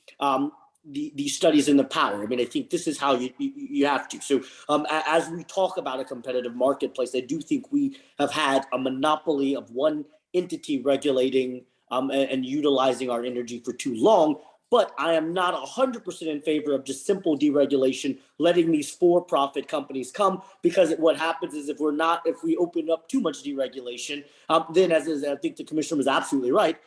[SPEAKER 1] the studies in the power. I mean, I think this is how you have to. So as we talk about a competitive marketplace, I do think we have had a monopoly of one entity regulating and utilizing our energy for too long. But I am not 100% in favor of just simple deregulation, letting these for-profit companies come, because what happens is if we open up too much deregulation, then as I think the commissioner was absolutely right,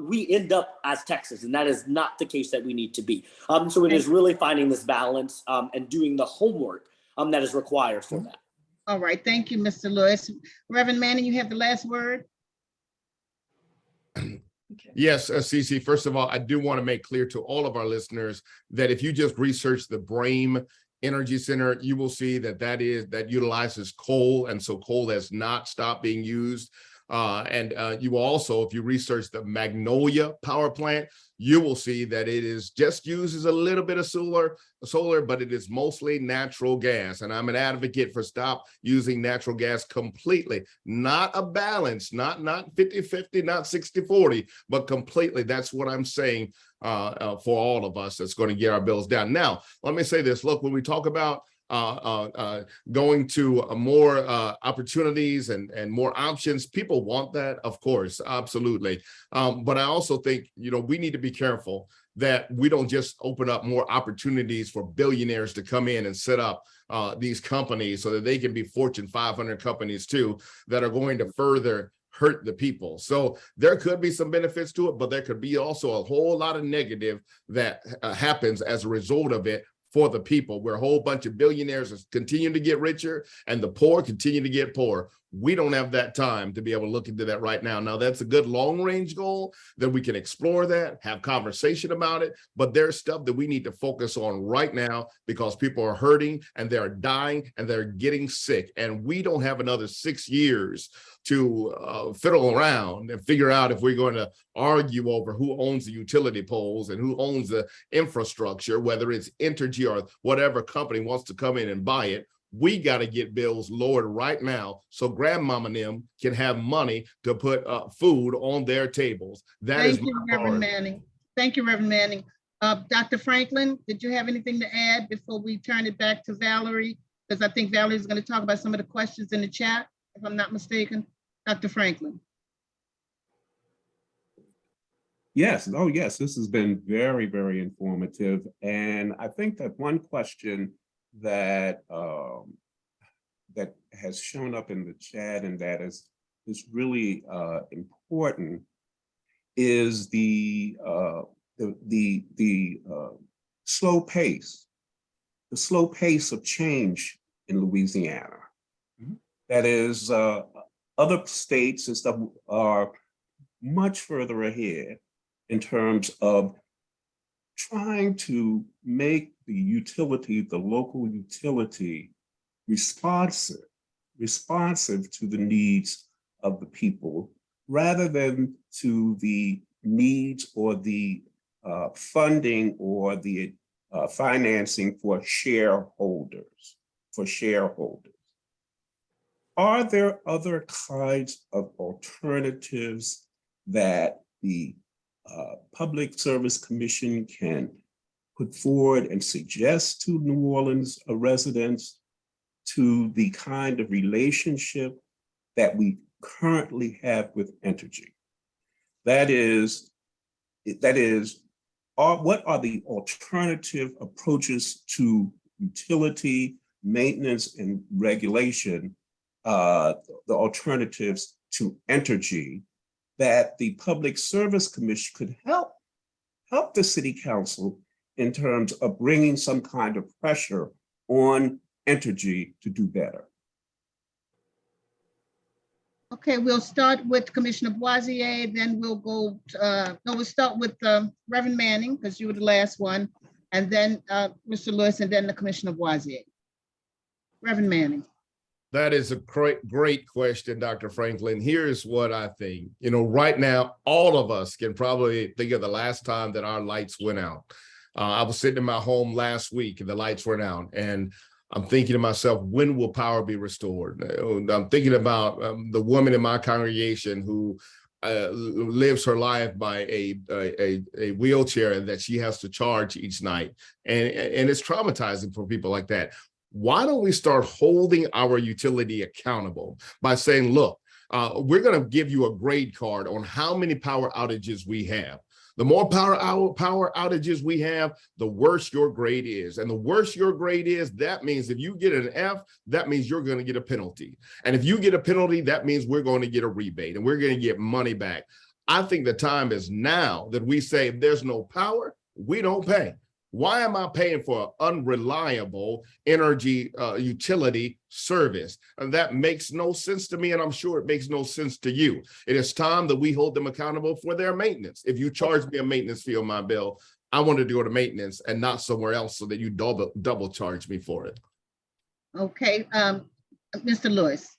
[SPEAKER 1] we end up as Texas, and that is not the case that we need to be. So it is really finding this balance and doing the homework that is required for that.
[SPEAKER 6] All right, thank you, Mr. Lewis. Reverend Manning, you have the last word.
[SPEAKER 4] Yes, Cece, first of all, I do want to make clear to all of our listeners that if you just research the Brame Energy Center, you will see that utilizes coal, and so coal has not stopped being used. And you will also, if you research the Magnolia power plant, you will see that it is just uses a little bit of solar, but it is mostly natural gas. And I'm an advocate for stop using natural gas completely, not a balance, not 50-50, not 60-40, but completely. That's what I'm saying for all of us that's going to get our bills down. Now, let me say this. Look, when we talk about going to more opportunities and more options, people want that, of course, absolutely. But I also think, we need to be careful that we don't just open up more opportunities for billionaires to come in and set up these companies so that they can be Fortune 500 companies too, that are going to further hurt the people. So there could be some benefits to it, but there could be also a whole lot of negative that happens as a result of it for the people, where a whole bunch of billionaires continue to get richer and the poor continue to get poorer. We don't have that time to be able to look into that right now. Now, that's a good long-range goal that we can explore that, have conversation about it, but there's stuff that we need to focus on right now because people are hurting and they're dying and they're getting sick. And we don't have another 6 years to fiddle around and figure out if we're going to argue over who owns the utility poles and who owns the infrastructure, whether it's Entergy or whatever company wants to come in and buy it. We got to get bills lowered right now so grandmama and them can have money to put food on their tables.
[SPEAKER 6] Thank you, Reverend Manning. Thank you, Reverend Manning. Dr. Franklin, did you have anything to add before we turn it back to Valerie? Because I think Valerie is going to talk about some of the questions in the chat, if I'm not mistaken. Dr. Franklin.
[SPEAKER 3] Yes. Oh, yes. This has been very, very informative. And I think that one question that that has shown up in the chat and that is really important is the slow pace the slow pace of change in Louisiana. That is, other states and stuff are much further ahead in terms of trying to make the utility, the local utility, responsive to the needs of the people, rather than to the needs or the funding or the financing for shareholders. Are there other kinds of alternatives that the Public Service Commission can put forward and suggest to New Orleans residents to the kind of relationship that we currently have with Entergy? That is, what are the alternative approaches to utility, maintenance, and regulation, the alternatives to Entergy that the Public Service Commission could help the City Council in terms of bringing some kind of pressure on Entergy to do better?
[SPEAKER 6] Okay, we'll start with Commissioner Boisier, then we'll go, no, we'll start with Reverend Manning, because you were the last one, and then Mr. Lewis, and then the Commissioner Boisier. Reverend Manning.
[SPEAKER 4] That is a great question, Dr. Franklin. Here's what I think. You know, right now, all of us can probably think of the last time that our lights went out. I was sitting in my home last week and the lights went out, and I'm thinking to myself, when will power be restored? I'm thinking about the woman in my congregation who lives her life by a wheelchair that she has to charge each night. And it's traumatizing for people like that. Why don't we start holding our utility accountable by saying, look, we're going to give you a grade card on how many power outages we have. The more power outages we have, the worse your grade is. And the worse your grade is, that means if you get an F, that means you're going to get a penalty. And if you get a penalty, that means we're going to get a rebate and we're going to get money back. I think the time is now that we say if there's no power, we don't pay. Why am I paying for an unreliable energy utility service? And that makes no sense to me, and I'm sure it makes no sense to you. It is time that we hold them accountable for their maintenance. If you charge me a maintenance fee on my bill, I want to do it to maintenance and not somewhere else so that you double charge me for it.
[SPEAKER 6] Okay, Mr. Lewis.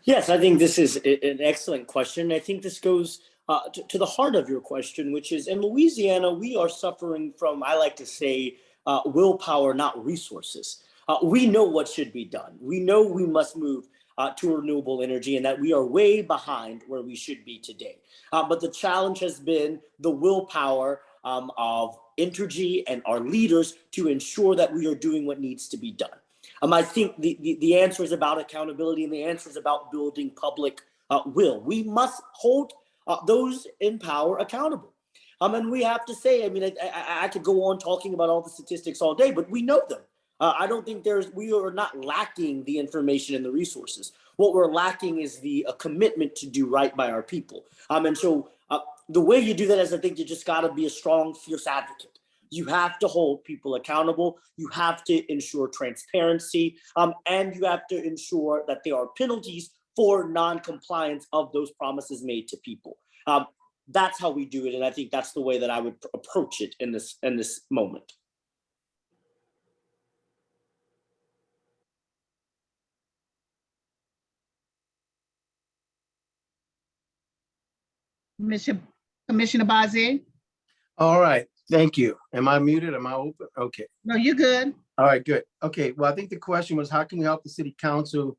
[SPEAKER 1] Yes, I think this is an excellent question. I think this goes to the heart of your question, which is in Louisiana, we are suffering from, I like to say, willpower, not resources. We know what should be done. We know we must move to renewable energy and that we are way behind where we should be today. But the challenge has been the willpower of Entergy and our leaders to ensure that we are doing what needs to be done. I think the answer is about accountability, and the answer is about building public will. We must hold those in power accountable. And we have to say, I mean, I could go on talking about all the statistics all day, but we know them. I don't think we are not lacking the information and the resources. What we're lacking is the commitment to do right by our people. And so the way you do that is, I think you just got to be a strong, fierce advocate. You have to hold people accountable. You have to ensure transparency, and you have to ensure that there are penalties for non-compliance of those promises made to people. That's how we do it, and I think that's the way that I would approach it in this moment.
[SPEAKER 6] Commissioner Boisier?
[SPEAKER 5] All right, thank you. Am I muted? Am I open? Okay.
[SPEAKER 6] No, you're good.
[SPEAKER 5] All right, good. Okay, well, I think the question was, how can we help the City Council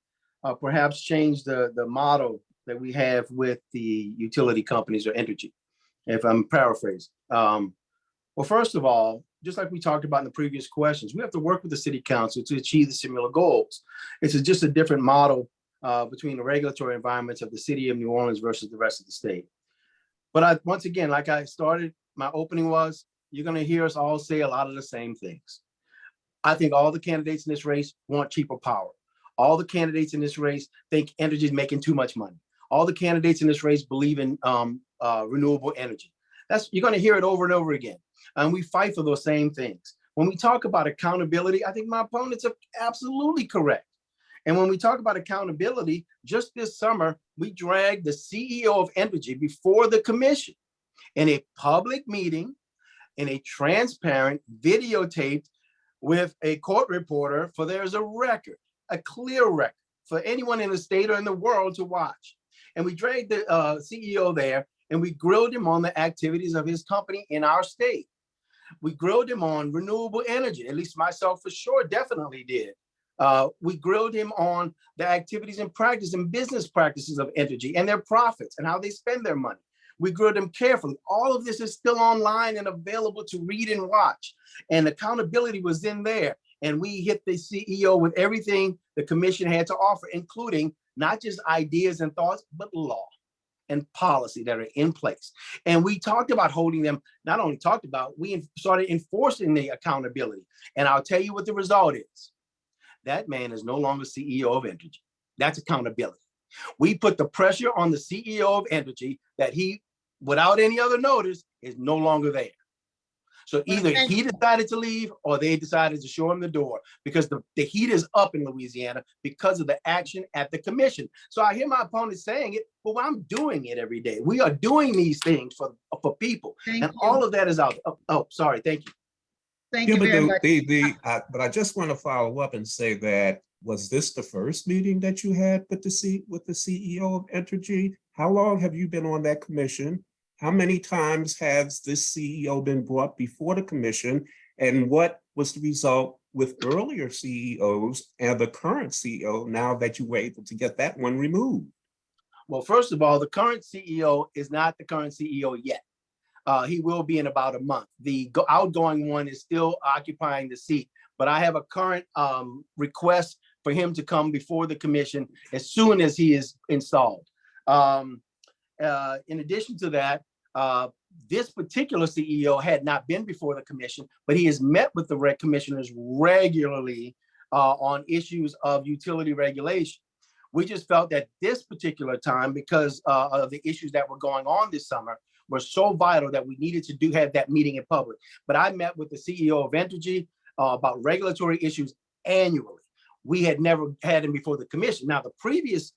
[SPEAKER 5] perhaps change the model that we have with the utility companies or Entergy, if I'm paraphrasing. Well, first of all, just like we talked about in the previous questions, we have to work with the City Council to achieve the similar goals. It's just a different model between the regulatory environments of the city of New Orleans versus the rest of the state. But once again, like I started, my opening was, you're going to hear us all say a lot of the same things. I think all the candidates in this race want cheaper power. All the candidates in this race think energy is making too much money. All the candidates in this race believe in renewable energy. You're going to hear it over and over again. And we fight for those same things. When we talk about accountability, I think my opponents are absolutely correct. And when we talk about accountability, just this summer, we dragged the CEO of Energy before the commission in a public meeting, in a transparent, videotaped with a court reporter, for there's a record, a clear record for anyone in the state or in the world to watch. And we dragged the CEO there and we grilled him on the activities of his company in our state. We grilled him on renewable energy, at least myself for sure definitely did. We grilled him on the activities and practice and business practices of Energy and their profits and how they spend their money. We grilled him carefully. All of this is still online and available to read and watch. And accountability was in there. And we hit the CEO with everything the commission had to offer, including not just ideas and thoughts, but law and policy that are in place. And we talked about holding them, not only talked about, we started enforcing the accountability. And I'll tell you what the result is. That man is no longer CEO of Energy. That's accountability. We put the pressure on the CEO of Energy that he, without any other notice, is no longer there. So either he decided to leave or they decided to show him the door, because the heat is up in Louisiana because of the action at the commission. So I hear my opponents saying it, but I'm doing it every day. We are doing these things for people. And all of that is out. Oh, sorry. Thank you.
[SPEAKER 6] Thank you very much.
[SPEAKER 3] But I just want to follow up and say that, was this the first meeting that you had with the CEO of Energy? How long have you been on that commission? How many times has this CEO been brought before the commission? And what was the result with earlier CEOs and the current CEO now that you were able to get that one removed?
[SPEAKER 5] Well, first of all, the current CEO is not the current CEO yet. He will be in about a month. The outgoing one is still occupying the seat, but I have a current request for him to come before the commission as soon as he is installed. In addition to that, this particular CEO had not been before the commission, but he has met with the commissioners regularly on issues of utility regulation. We just felt that this particular time, because of the issues that were going on this summer, were so vital that we needed to have that meeting in public. But I met with the CEO of Energy about regulatory issues annually. We had never had him before the commission. Now, the previous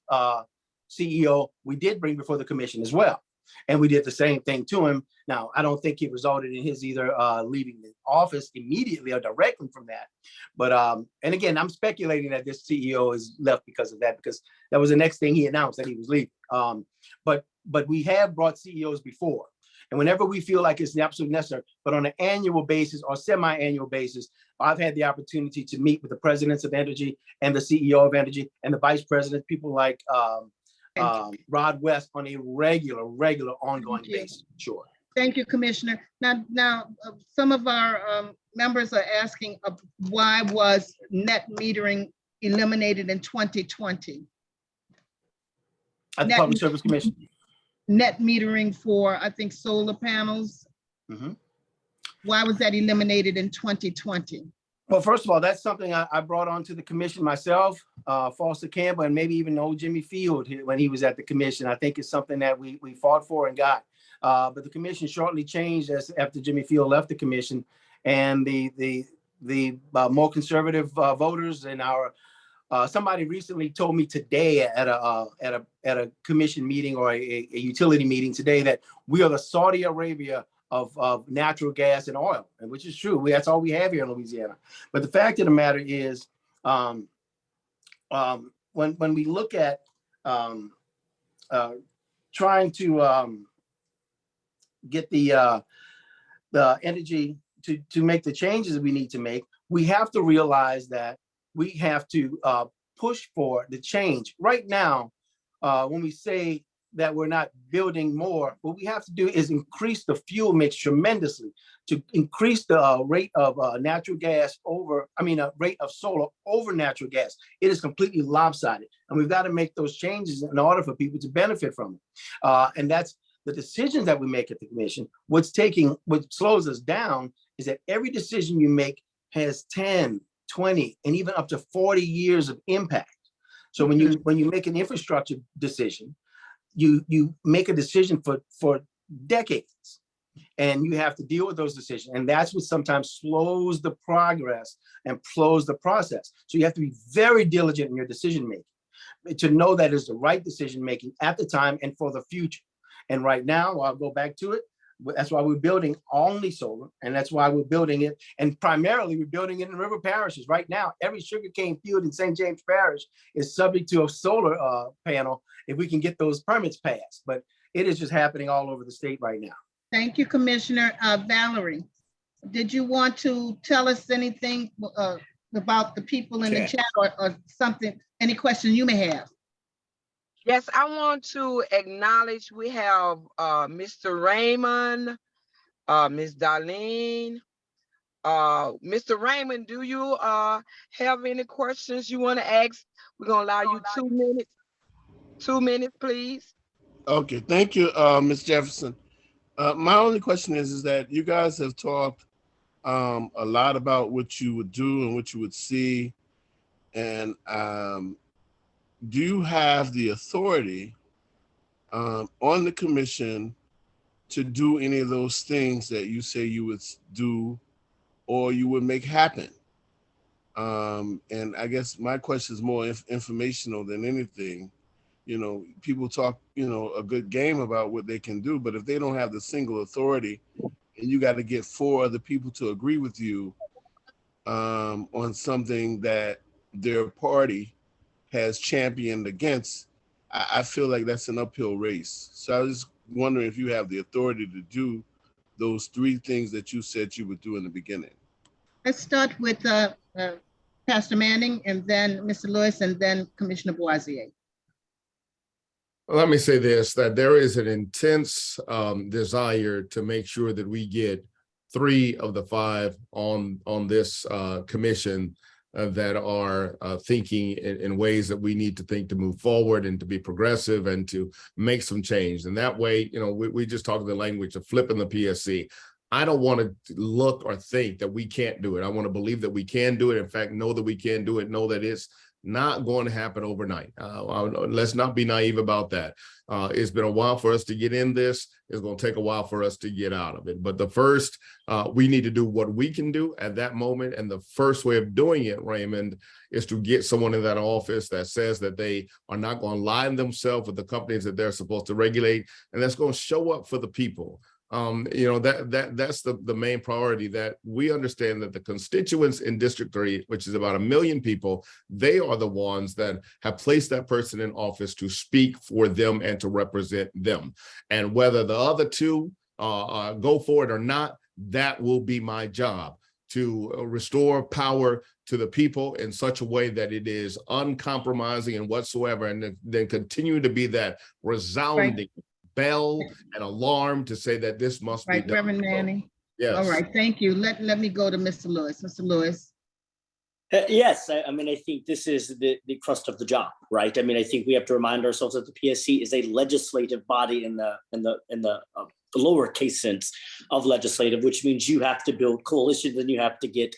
[SPEAKER 5] CEO, we did bring before the commission as well. And we did the same thing to him. Now, I don't think it resulted in his either leaving the office immediately or directly from that. But, and again, I'm speculating that this CEO is left because of that, because that was the next thing he announced, that he was leaving. But we have brought CEOs before. And whenever we feel like it's absolutely necessary, but on an annual basis or semi-annual basis, I've had the opportunity to meet with the presidents of Energy and the CEO of Energy and the vice president, people like Rod West, on a regular, ongoing basis. Sure.
[SPEAKER 6] Thank you, Commissioner. Now, some of our members are asking why was net metering eliminated in 2020?
[SPEAKER 5] At the Public Service Commission.
[SPEAKER 6] Net metering for, I think, solar panels. Why was that eliminated in 2020?
[SPEAKER 5] Well, first of all, that's something I brought onto the commission myself, Foster Campbell, and maybe even old Jimmy Field when he was at the commission. I think it's something that we fought for and got. But the commission shortly changed after Jimmy Field left the commission, and the more conservative voters in our somebody recently told me today at a commission meeting or a utility meeting today that we are the Saudi Arabia of natural gas and oil, and which is true. That's all we have here in Louisiana. But the fact of the matter is, when we look at trying to get the energy to make the changes we need to make, we have to realize that we have to push for the change. Right now, when we say that we're not building more, what we have to do is increase the fuel mix tremendously to increase the rate of natural gas rate of solar over natural gas. It is completely lopsided, and we've got to make those changes in order for people to benefit from it. And that's the decisions that we make at the commission. What slows us down is that every decision you make has 10, 20, and even up to 40 years of impact. So when you make an infrastructure decision, you make a decision for decades. and you have to deal with those decisions. And that's what sometimes slows the progress and slows the process. So you have to be very diligent in your decision making to know that is the right decision making at the time and for the future. And right now, I'll go back to it. That's why we're building only solar, and that's why we're building it. And primarily, we're building it in river parishes. Right now, every sugarcane field in St. James Parish is subject to a solar panel if we can get those permits passed. But it is just happening all over the state right now.
[SPEAKER 6] Thank you, Commissioner. Valerie, did you want to tell us anything about the people in the chat or something, any question you may have?
[SPEAKER 7] Yes, I want to acknowledge we have Mr. Raymond, Ms. Darlene. Mr. Raymond, do you have any questions you want to ask? We're going to allow you 2 minutes. 2 minutes, please.
[SPEAKER 8] Okay, thank you, Ms. Jefferson. My only question is that you guys have talked a lot about what you would do and what you would see. And do you have the authority on the commission to do any of those things that you say you would do or you would make happen? And I guess my question is more informational than anything. You know, people talk, you know, a good game about what they can do, but if they don't have the single authority and you got to get 4 other people to agree with you on something that their party has championed against, I feel like that's an uphill race. So I was just wondering if you have the authority to do those 3 things that you said you would do in the beginning.
[SPEAKER 6] Let's start with Pastor Manning, and then Mr. Lewis, and then Commissioner Boisier.
[SPEAKER 4] Let me say this, that there is an intense desire to make sure that we get 3 of the 5 on this commission that are thinking in ways that we need to think to move forward and to be progressive and to make some change. And that way, you know, we just talk the language of flipping the PSC. I don't want to look or think that we can't do it. I want to believe that we can do it. In fact, know that we can do it, know that it's not going to happen overnight. Let's not be naive about that. It's been a while for us to get in this. It's going to take a while for us to get out of it. But the first, we need to do what we can do at that moment. And the first way of doing it, Raymond, is to get someone in that office that says that they are not going to line themselves with the companies that they're supposed to regulate, and that's going to show up for the people. You know, that's the main priority, that we understand that the constituents in District 3, which is about 1 million people, they are the ones that have placed that person in office to speak for them and to represent them. And whether the other 2 go for it or not, that will be my job, to restore power to the people in such a way that it is uncompromising and whatsoever, and then continue to be that resounding bell and alarm to say that this must be done.
[SPEAKER 6] Reverend Manning.
[SPEAKER 4] Yes.
[SPEAKER 6] All right, thank you. Let me go to Mr. Lewis. Mr. Lewis.
[SPEAKER 1] Yes, I mean, I think this is the crust of the job, right? I mean, I think we have to remind ourselves that the PSC is a legislative body in the lowercase sense of legislative, which means you have to build coalitions and you have to get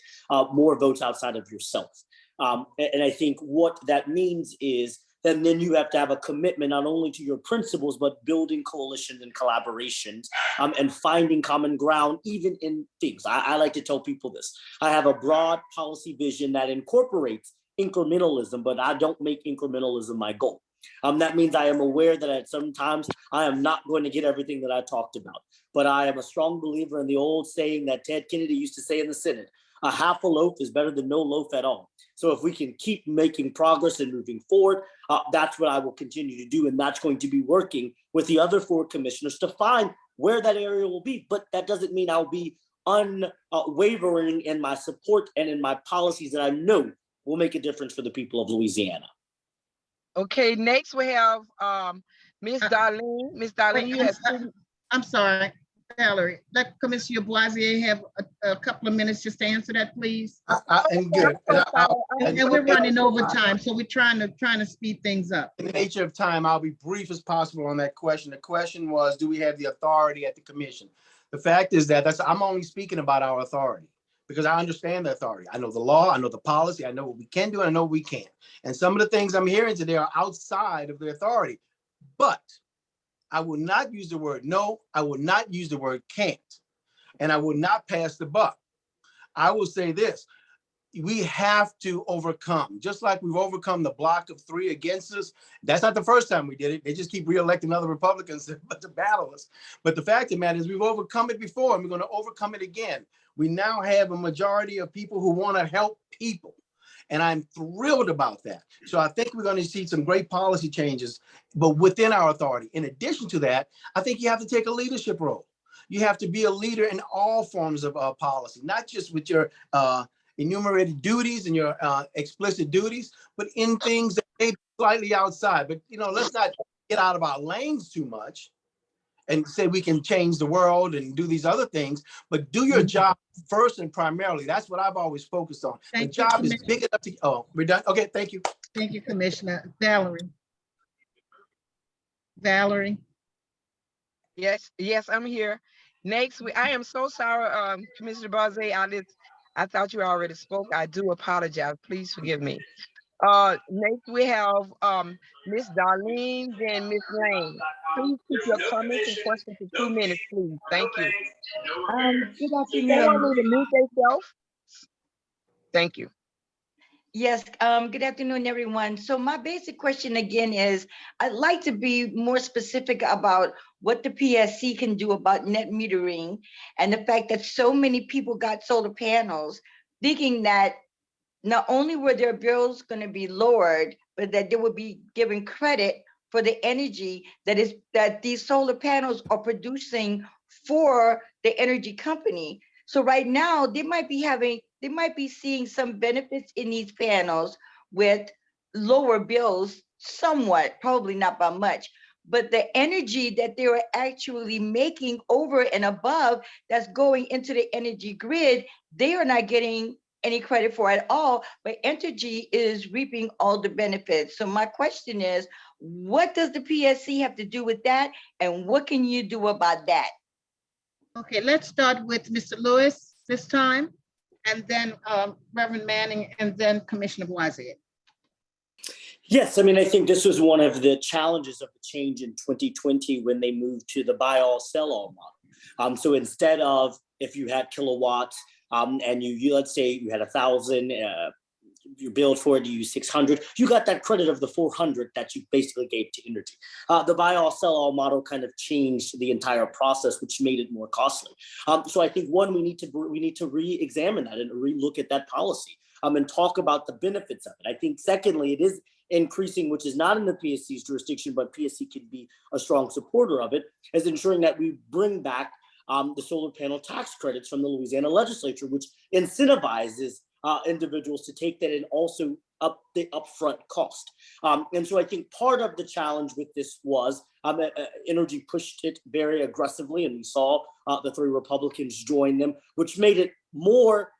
[SPEAKER 1] more votes outside of yourself. And I think what that means is and then you have to have a commitment not only to your principles, but building coalitions and collaborations and finding common ground, even in things. I like to tell people this. I have a broad policy vision that incorporates incrementalism, but I don't make incrementalism my goal. That means I am aware that at some times I am not going to get everything that I talked about, but I am a strong believer in the old saying that Ted Kennedy used to say in the Senate, a half a loaf is better than no loaf at all. So if we can keep making progress and moving forward, that's what I will continue to do. And that's going to be working with the other 4 commissioners to find where that area will be. But that doesn't mean I'll be unwavering in my support and in my policies that I know will make a difference for the people of Louisiana.
[SPEAKER 7] Okay, next we have Ms. Darlene. Ms. Darlene, you have 2.
[SPEAKER 6] I'm sorry, Valerie. Let Commissioner Boisier have a couple of minutes just to answer that, please.
[SPEAKER 5] And good.
[SPEAKER 6] And we're running over time, so we're trying to speed things up.
[SPEAKER 5] In the nature of time, I'll be brief as possible on that question. The question was, do we have the authority at the commission? The fact is that I'm only speaking about our authority because I understand the authority. I know the law, I know the policy, I know what we can do, and I know what we can't. And some of the things I'm hearing today are outside of the authority. But I will not use the word no, I will not use the word can't. and I will not pass the buck. I will say this. We have to overcome, just like we've overcome the block of 3 against us. That's not the first time we did it. They just keep reelecting other Republicans to battle us. But the fact of the matter is we've overcome it before, and we're going to overcome it again. We now have a majority of people who want to help people. And I'm thrilled about that. So I think we're going to see some great policy changes, but within our authority. In addition to that, I think you have to take a leadership role. You have to be a leader in all forms of policy, not just with your enumerated duties and your explicit duties, but in things that may be slightly outside. But, you know, let's not get out of our lanes too much and say we can change the world and do these other things, but do your job first and primarily. That's what I've always focused on. The job is big enough to, oh, we're done? Okay, thank you.
[SPEAKER 6] Thank you, Commissioner. Valerie. Valerie.
[SPEAKER 7] Yes, I'm here. Next, I am so sorry, Commissioner Boze. I thought you already spoke. I do apologize. Please forgive me. Next we have Miss Darlene, then Miss Lane. Please keep your comments and questions for 2 minutes, please. Thank you.
[SPEAKER 9] Good
[SPEAKER 7] Someone
[SPEAKER 9] afternoon.
[SPEAKER 7] need to mute themselves. Thank you.
[SPEAKER 9] Yes, good afternoon, everyone. So my basic question again is, I'd like to be more specific about what the PSC can do about net metering and the fact that so many people got solar panels thinking that not only were their bills going to be lowered, but that they would be given credit for the energy that these solar panels are producing for the energy company. So right now they might be seeing some benefits in these panels with lower bills somewhat, probably not by much, but the energy that they are actually making over and above that's going into the energy grid, they are not getting any credit for at all, but Entergy is reaping all the benefits. So my question is, what does the PSC have to do with that? And what can you do about that?
[SPEAKER 6] Okay, let's start with Mr. Lewis this time, and then Reverend Manning, and then Commissioner Boise.
[SPEAKER 1] Yes, I mean, I think this was one of the challenges of the change in 2020 when they moved to the buy all, sell all model. So instead of, if you had kilowatts and you let's say you had 1,000, you billed for it, you use 600, you got that credit of the 400 that you basically gave to Energy. The buy all, sell all model kind of changed the entire process, which made it more costly. So I think one, we need to re-examine that and re-look at that policy and talk about the benefits of it. I think secondly, it is increasing, which is not in the PSC's jurisdiction, but PSC can be a strong supporter of it, is ensuring that we bring back the solar panel tax credits from the Louisiana legislature, which incentivizes individuals to take that and also up the upfront cost. And so I think part of the challenge with this was Energy pushed it very aggressively, and we saw the 3 Republicans join them, which made it more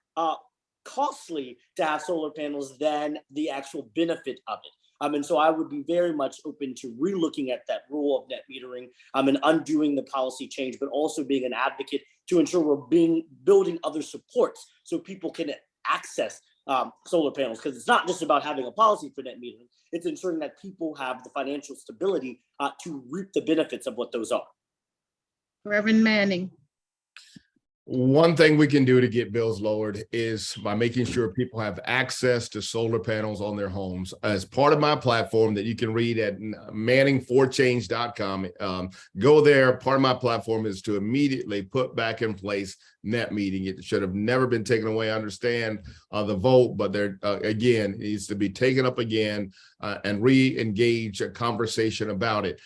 [SPEAKER 1] costly to have solar panels than the actual benefit of it. And so I would be very much open to relooking at that rule of net metering and undoing the policy change, but also being an advocate to ensure we're building other supports so people can access solar panels, because it's not just about having a policy for net metering, it's ensuring that people have the financial stability to reap the benefits of what those are.
[SPEAKER 6] Reverend Manning.
[SPEAKER 4] One thing we can do to get bills lowered is by making sure people have access to solar panels on their homes. As part of my platform that you can read at manningforchange.com, go there. Part of my platform is to immediately put back in place net metering. It should have never been taken away. I understand the vote, but there again, it needs to be taken up again and re-engage a conversation about it.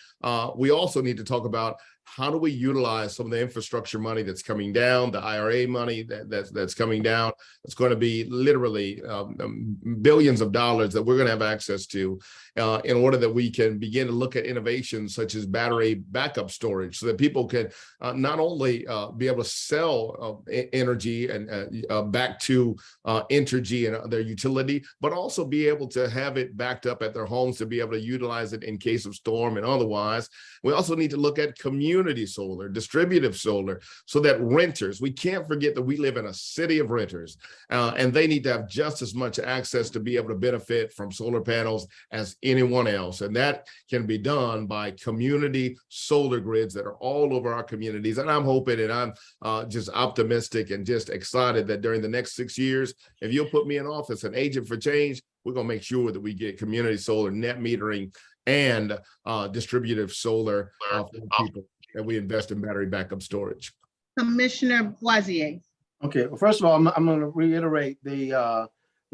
[SPEAKER 4] We also need to talk about how do we utilize some of the infrastructure money that's coming down, the IRA money that's coming down. It's going to be literally billions of dollars that we're going to have access to in order that we can begin to look at innovations such as battery backup storage, so that people can not only be able to sell energy and back to Entergy and their utility, but also be able to have it backed up at their homes to be able to utilize it in case of storm and otherwise. We also need to look at community community solar, distributive solar, so that renters, we can't forget that we live in a city of renters, and they need to have just as much access to be able to benefit from solar panels as anyone else. And that can be done by community solar grids that are all over our communities. And I'm hoping, and I'm just optimistic and just excited that during the next 6 years, if you'll put me in office, an agent for change, we're going to make sure that we get community solar, net metering, and distributive solar for people, that we invest in battery backup storage.
[SPEAKER 6] Commissioner Boisier.
[SPEAKER 5] Okay, well, first of all, I'm going to reiterate the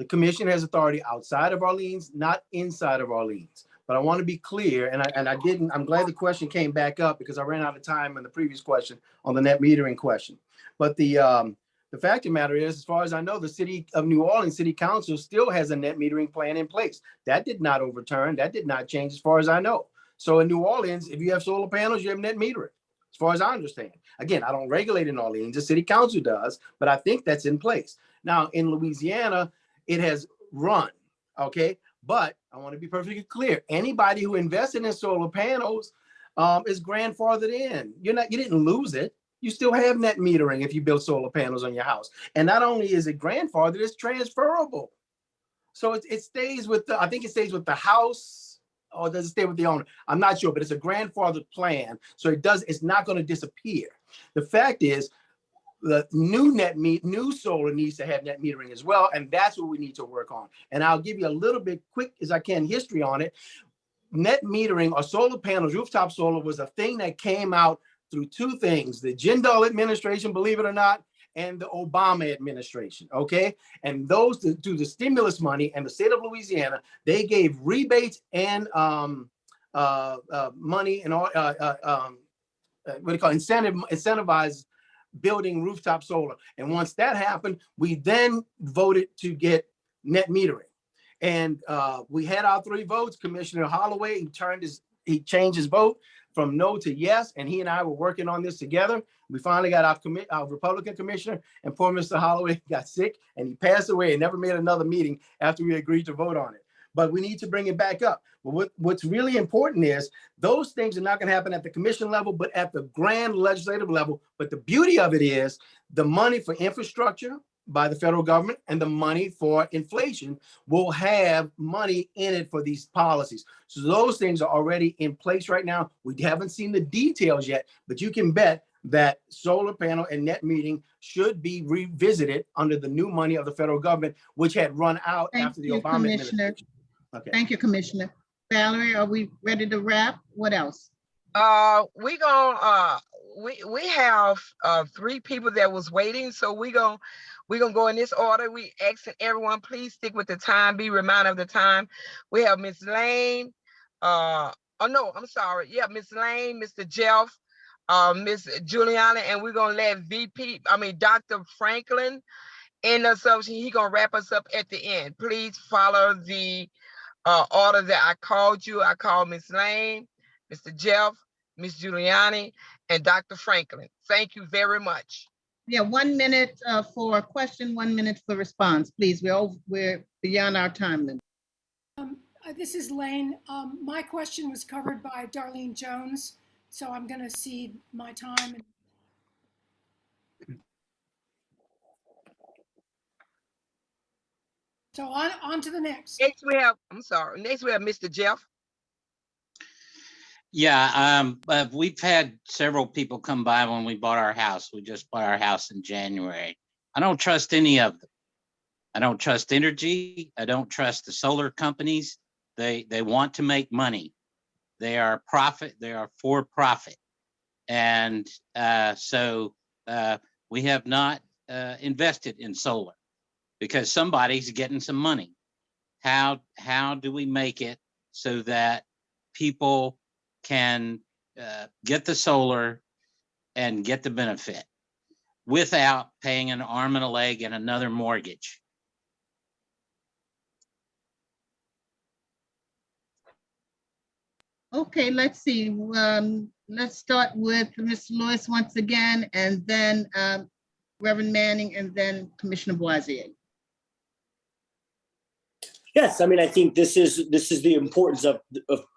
[SPEAKER 5] commission has authority outside of Orleans, not inside of Orleans. But I want to be clear, I'm glad the question came back up because I ran out of time in the previous question on the net metering question. But the fact of the matter is, as far as I know, the city of New Orleans City Council still has a net metering plan in place. That did not overturn, that did not change as far as I know. So in New Orleans, if you have solar panels, you have net metering, as far as I understand. Again, I don't regulate in Orleans, the city council does, but I think that's in place. Now in Louisiana, it has run, okay? But I want to be perfectly clear. Anybody who invested in solar panels is grandfathered in. You didn't lose it. You still have net metering if you build solar panels on your house. And not only is it grandfathered, it's transferable. So it stays with I think it stays with the house, or does it stay with the owner? I'm not sure, but it's a grandfathered plan. So it's not going to disappear. The fact is, the new solar needs to have net metering as well, and that's what we need to work on. And I'll give you a little bit quick as I can history on it. Net metering or solar panels, rooftop solar, was a thing that came out through two things: the Jindal administration, believe it or not, and the Obama administration. Okay, and those through the stimulus money and the state of Louisiana, they gave rebates and money and all incentivize building rooftop solar. And once that happened, we then voted to get net metering. And we had our 3 votes. Commissioner Holloway, he changed his vote from no to yes, and he and I were working on this together. We finally got our Republican commissioner, and poor Mr. Holloway got sick and he passed away and never made another meeting after we agreed to vote on it. But we need to bring it back up. But what's really important is those things are not going to happen at the commission level, but at the grand legislative level. But the beauty of it is the money for infrastructure by the federal government and the money for inflation will have money in it for these policies. So those things are already in place right now. We haven't seen the details yet, but you can bet that solar panel and net metering should be revisited under the new money of the federal government, which had run out after the Obama administration. Okay.
[SPEAKER 6] Thank you, Commissioner. Valerie, are we ready to wrap? What else?
[SPEAKER 7] We have 3 people that was waiting, so we're gonna go in this order. We asking everyone, please stick with the time, be reminded of the time. We have Miss Lane, Miss Lane, Mr. Jeff, Miss Juliana, and we're gonna let Dr. Franklin end us up. He's gonna wrap us up at the end. Please follow the order that I called you. I called Miss Lane, Mr. Jeff, Miss Giuliani, and Dr. Franklin. Thank you very much.
[SPEAKER 6] Yeah, 1 minute for a question, 1 minute for response, please. We're beyond our time limit.
[SPEAKER 10] This is Lane. My question was covered by Darlene Jones, so I'm going to cede my time. So on to the next.
[SPEAKER 7] Next we have Mr. Jeff.
[SPEAKER 11] Yeah, we've had several people come by when we bought our house. We just bought our house in January. I don't trust any of them. I don't trust energy. I don't trust the solar companies. They want to make money. They are for profit. And so we have not invested in solar because somebody's getting some money. How do we make it so that people can get the solar and get the benefit without paying an arm and a leg and another mortgage?
[SPEAKER 6] Okay, let's see. Let's start with Ms. Lewis once again, and then Reverend Manning, and then Commissioner Boisier.
[SPEAKER 1] Yes, I mean, I think this is the importance of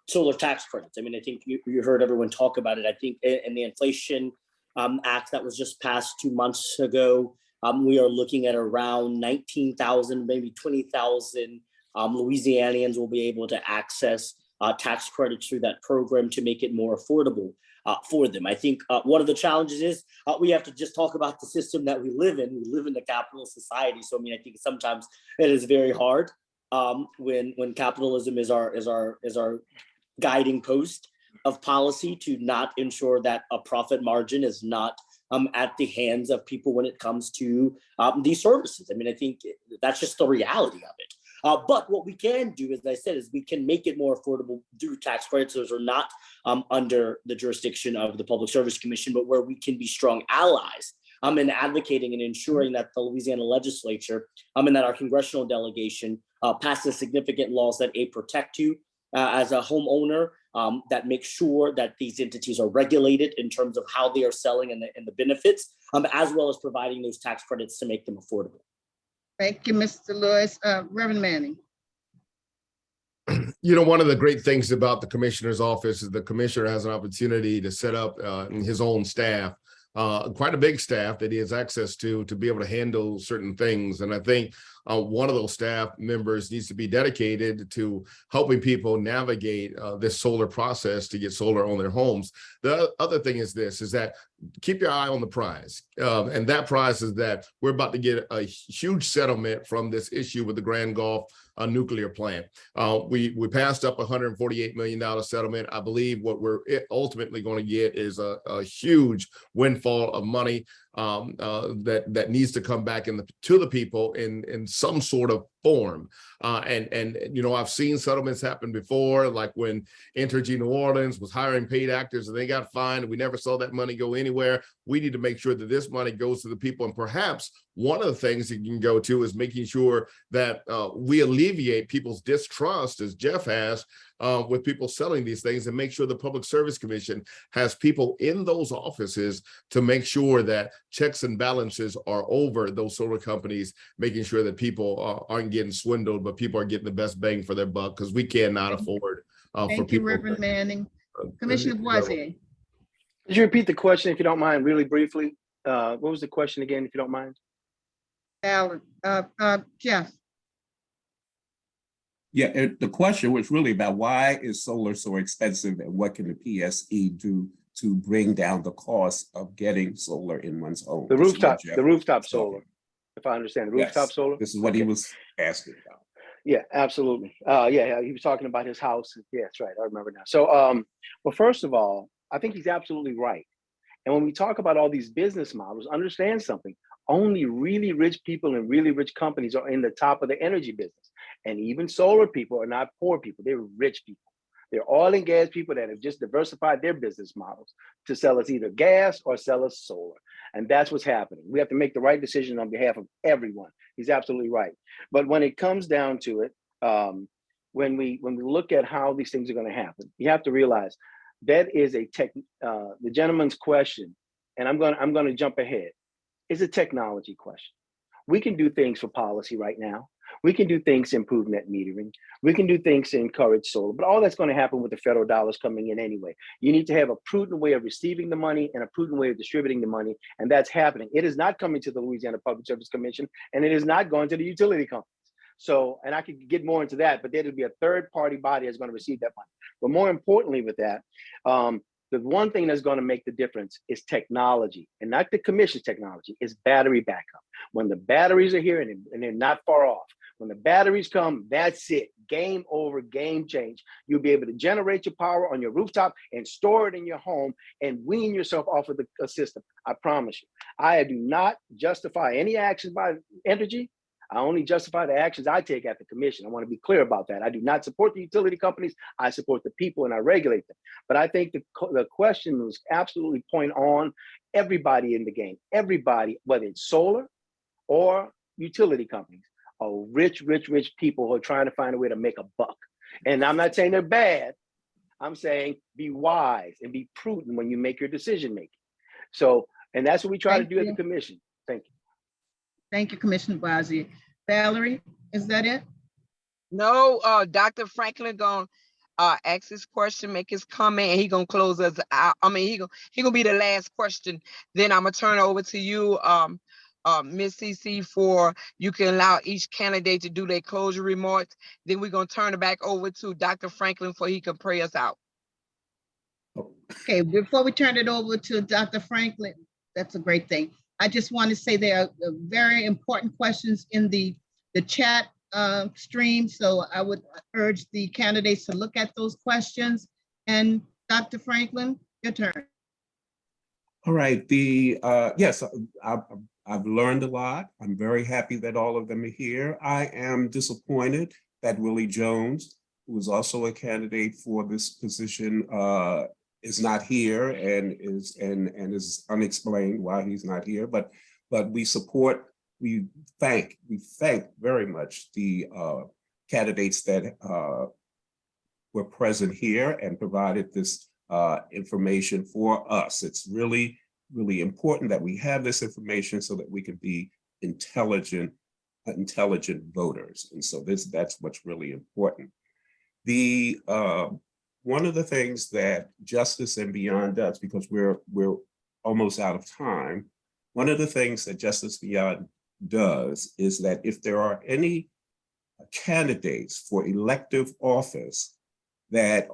[SPEAKER 1] solar tax credits. I mean, I think you heard everyone talk about it. I think in the Inflation Act that was just passed 2 months ago, we are looking at around 19,000, maybe 20,000 Louisianians will be able to access tax credits through that program to make it more affordable for them. I think one of the challenges is we have to just talk about the system that we live in. We live in the capitalist society. So, I mean, I think sometimes it is very hard when capitalism is our guiding post of policy to not ensure that a profit margin is not at the hands of people when it comes to these services. I mean, I think that's just the reality of it. But what we can do, as I said, is we can make it more affordable through tax credits. Those are not under the jurisdiction of the Public Service Commission, but where we can be strong allies in advocating and ensuring that the Louisiana legislature and that our congressional delegation passes significant laws that protect you as a homeowner, that make sure that these entities are regulated in terms of how they are selling and the benefits, as well as providing those tax credits to make them affordable.
[SPEAKER 6] Thank you, Mr. Lewis. Reverend Manning.
[SPEAKER 4] You know, one of the great things about the commissioner's office is the commissioner has an opportunity to set up his own staff, quite a big staff that he has access to be able to handle certain things. And I think one of those staff members needs to be dedicated to helping people navigate this solar process to get solar on their homes. The other thing is this, is that keep your eye on the prize. And that prize is that we're about to get a huge settlement from this issue with the Grand Gulf nuclear plant. We passed up $148 million settlement. I believe what we're ultimately going to get is a huge windfall of money that needs to come back to the people in some sort of form. And you know, I've seen settlements happen before, like when Entergy New Orleans was hiring paid actors and they got fined and we never saw that money go anywhere. We need to make sure that this money goes to the people. And perhaps one of the things you can go to is making sure that we alleviate people's distrust, as Jeff has, with people selling these things, and make sure the Public Service Commission has people in those offices to make sure that checks and balances are over those solar companies, making sure that people aren't getting swindled, but people are getting the best bang for their buck, because we cannot afford for people.
[SPEAKER 6] Thank you, Reverend Manning. Commissioner Boisier.
[SPEAKER 5] Could you repeat the question, if you don't mind, really briefly? What was the question again, if you don't mind?
[SPEAKER 6] Alan, Jeff.
[SPEAKER 3] Yeah, the question was really about why is solar so expensive and what can the PSE do to bring down the cost of getting solar in one's home?
[SPEAKER 5] The rooftop solar, if I understand, the rooftop solar?
[SPEAKER 3] This is what he was asking about.
[SPEAKER 5] Yeah, absolutely. Yeah, he was talking about his house. Yeah, that's right, I remember now. So, well, first of all, I think he's absolutely right. And when we talk about all these business models, understand something. Only really rich people and really rich companies are in the top of the energy business. And even solar people are not poor people, they're rich people. They're oil and gas people that have just diversified their business models to sell us either gas or sell us solar. And that's what's happening. We have to make the right decision on behalf of everyone. He's absolutely right. But when it comes down to it, when we look at how these things are going to happen, you have to realize that is the gentleman's question, and I'm going to jump ahead, is a technology question. We can do things for policy right now. We can do things to improve net metering. We can do things to encourage solar, but all that's going to happen with the federal dollars coming in anyway. You need to have a prudent way of receiving the money and a prudent way of distributing the money, and that's happening. It is not coming to the Louisiana Public Service Commission, and it is not going to the utility companies. So, and I could get more into that, but there'll be a third-party body that's going to receive that money. But more importantly with that, the one thing that's going to make the difference is technology, and not the commission's technology, is battery backup. When the batteries are here and they're not far off, when the batteries come, that's it. Game over, game change. You'll be able to generate your power on your rooftop and store it in your home and wean yourself off of the system. I promise you. I do not justify any actions by Entergy. I only justify the actions I take at the commission. I want to be clear about that. I do not support the utility companies. I support the people and I regulate them. But I think the question was absolutely point on. Everybody in the game, everybody, whether it's solar or utility companies, are rich people who are trying to find a way to make a buck. And I'm not saying they're bad. I'm saying be wise and be prudent when you make your decision making. So, and that's what we try to do at the commission. Thank you.
[SPEAKER 6] Thank you, Commissioner Boisier. Valerie, is that it?
[SPEAKER 7] No, Dr. Franklin gonna ask his question, make his comment, and he gonna close us out. I mean, he gonna be the last question. Then I'm gonna turn it over to you, Miss CC, for you can allow each candidate to do their closing remarks. Then we're gonna turn it back over to Dr. Franklin for he can pray us out.
[SPEAKER 6] Okay, before we turn it over to Dr. Franklin, that's a great thing. I just want to say there are very important questions in the chat stream. So I would urge the candidates to look at those questions. And Dr. Franklin, your turn.
[SPEAKER 3] All right, yes, I've learned a lot. I'm very happy that all of them are here. I am disappointed that Willie Jones, who is also a candidate for this position, is not here and is unexplained why he's not here. But we thank very much the candidates that were present here and provided this information for us. It's really, really important that we have this information so that we can be intelligent voters. And so that's what's really important. One of the things that Justice and Beyond does, because we're almost out of time, one of the things that Justice Beyond does is that if there are any candidates for elective office that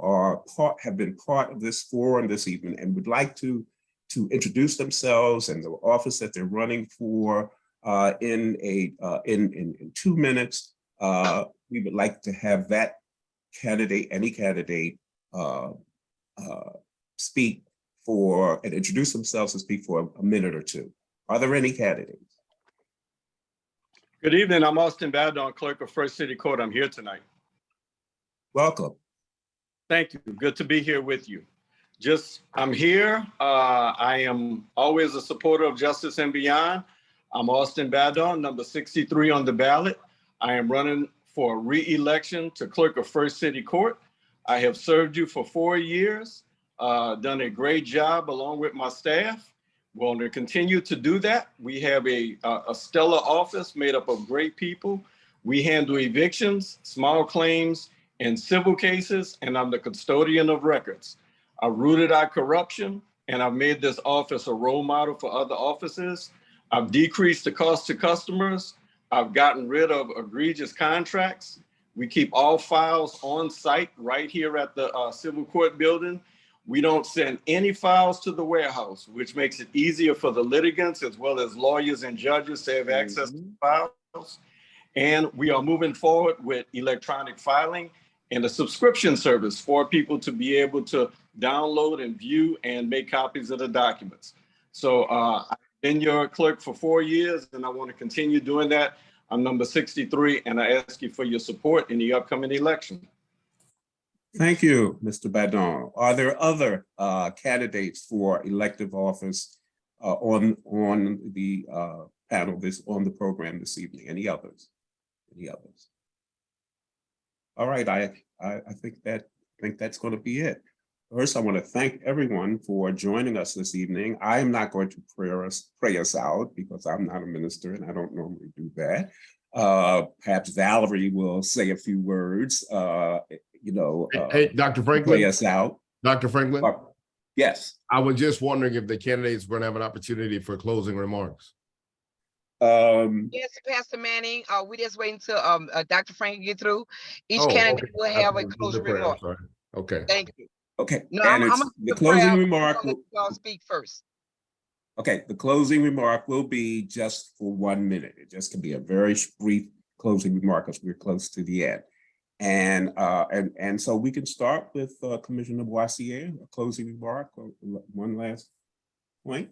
[SPEAKER 3] have been part of this forum this evening and would like to introduce themselves and the office that they're running for in 2 minutes, we would like to have that candidate, any candidate, speak for and introduce themselves and speak for a minute or two. Are there any candidates?
[SPEAKER 12] Good evening. I'm Austin Bowden, clerk of First City Court. I'm here tonight.
[SPEAKER 3] Welcome.
[SPEAKER 12] Thank you. Good to be here with you. I'm here. I am always a supporter of Justice and Beyond. I'm Austin Bowden, number 63 on the ballot. I am running for re-election to clerk of First City Court. I have served you for 4 years, done a great job along with my staff. We're going to continue to do that. We have a stellar office made up of great people. We handle evictions, small claims, and civil cases, and I'm the custodian of records. I rooted out corruption, and I've made this office a role model for other offices. I've decreased the cost to customers. I've gotten rid of egregious contracts. We keep all files on site right here at the Civil Court building. We don't send any files to the warehouse, which makes it easier for the litigants as well as lawyers and judges to have access to files. And we are moving forward with electronic filing and a subscription service for people to be able to download and view and make copies of the documents. So I've been your clerk for 4 years and I want to continue doing that. I'm number 63 and I ask you for your support in the upcoming election.
[SPEAKER 3] Thank you, Mr. Badon. Are there other candidates for elective office on the panel on the program this evening? Any others? Any others? All right, I think that's going to be it. First, I want to thank everyone for joining us this evening. I am not going to pray us out because I'm not a minister and I don't normally do that. Perhaps Valerie will say a few words.
[SPEAKER 4] Hey, Dr. Franklin.
[SPEAKER 3] Play us out.
[SPEAKER 4] Dr. Franklin.
[SPEAKER 3] Yes.
[SPEAKER 4] I was just wondering if the candidates were going to have an opportunity for closing remarks.
[SPEAKER 7] Yes, Pastor Manning. We just waiting till Dr. Franklin get through. Each candidate will have a closing remark.
[SPEAKER 4] Okay.
[SPEAKER 7] Thank you.
[SPEAKER 3] Okay.
[SPEAKER 7] No,
[SPEAKER 3] and
[SPEAKER 7] I'm
[SPEAKER 3] the closing remark.
[SPEAKER 7] I'll speak first.
[SPEAKER 3] Okay, the closing remark will be just for 1 minute. It just can be a very brief closing remark as we're close to the end. And so we can start with Commissioner Boissier, a closing remark, or one last point.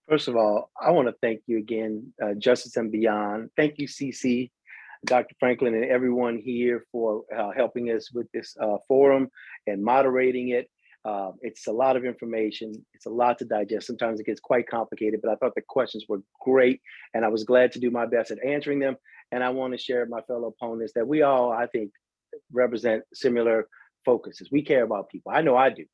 [SPEAKER 5] First of all, I want to thank you again, Justice and Beyond. Thank you, CC, Dr. Franklin, and everyone here for helping us with this forum and moderating it. It's a lot of information. It's a lot to digest. Sometimes it gets quite complicated, but I thought the questions were great, and I was glad to do my best at answering them. And I want to share with my fellow opponents that we all, I think, represent similar focuses. We care about people. I know I do.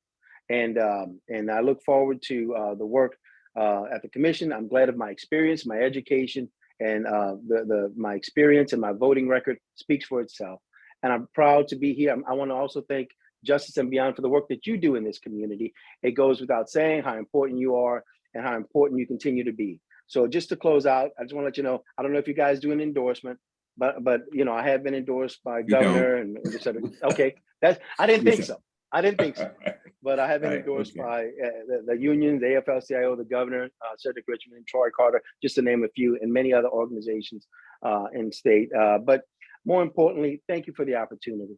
[SPEAKER 5] And I look forward to the work at the commission. I'm glad of my experience, my education, And my experience and my voting record speaks for itself. And I'm proud to be here. I want to also thank Justice and Beyond for the work that you do in this community. It goes without saying how important you are and how important you continue to be. So just to close out, I just want to let you know, I don't know if you guys do an endorsement, but you know, I have been endorsed by governor and just said, okay, I didn't think so. I didn't think so. But I have been endorsed by the unions, the AFL-CIO, the governor, Cedric Richmond, Troy Carter, just to name a few, and many other organizations in state. But more importantly, thank you for the opportunity.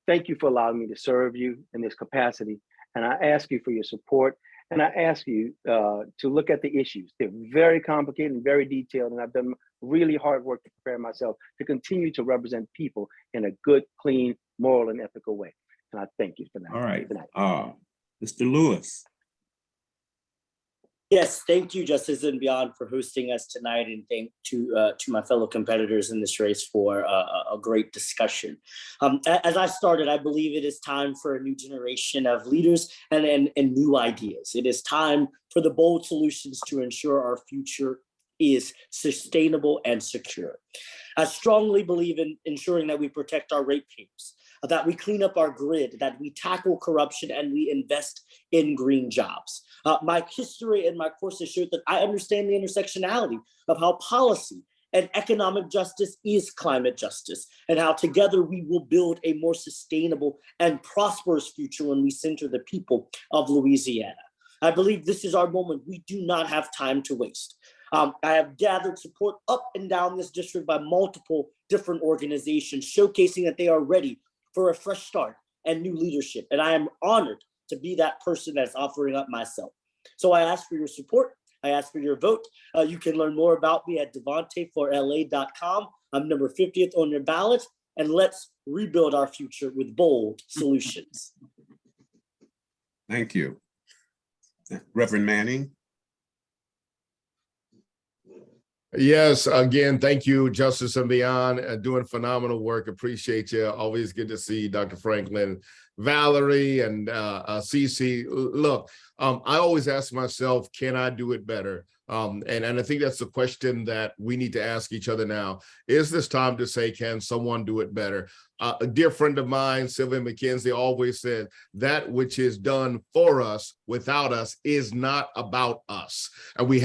[SPEAKER 5] Thank you for allowing me to serve you in this capacity. And I ask you for your support. And I ask you to look at the issues. They're very complicated and very detailed. And I've done really hard work to prepare myself to continue to represent people in a good, clean, moral, and ethical way. And I thank you for that.
[SPEAKER 3] All right. Mr. Lewis.
[SPEAKER 1] Yes, thank you, Justice and Beyond, for hosting us tonight, and thank to my fellow competitors in this race for a great discussion. As I started, I believe it is time for a new generation of leaders and new ideas. It is time for the bold solutions to ensure our future is sustainable and secure. I strongly believe in ensuring that we protect our ratepayers, that we clean up our grid, that we tackle corruption, and we invest in green jobs. My history and my courses showed that I understand the intersectionality of how policy and economic justice is climate justice, and how together we will build a more sustainable and prosperous future when we center the people of Louisiana. I believe this is our moment. We do not have time to waste. I have gathered support up and down this district by multiple different organizations, showcasing that they are ready for a fresh start and new leadership. And I am honored to be that person that's offering up myself. So I ask for your support. I ask for your vote. You can learn more about me at devonteforla.com. I'm number 50th on your ballot, and let's rebuild our future with bold solutions.
[SPEAKER 3] Thank you. Reverend Manning.
[SPEAKER 4] Yes, again, thank you, Justice and Beyond, doing phenomenal work. Appreciate you. Always good to see Dr. Franklin, Valerie, and Cece. Look, I always ask myself, can I do it better? And I think that's the question that we need to ask each other now. Is this time to say, can someone do it better? A dear friend of mine, Sylvia McKenzie, always said, that which is done for us without us is not about us. And we have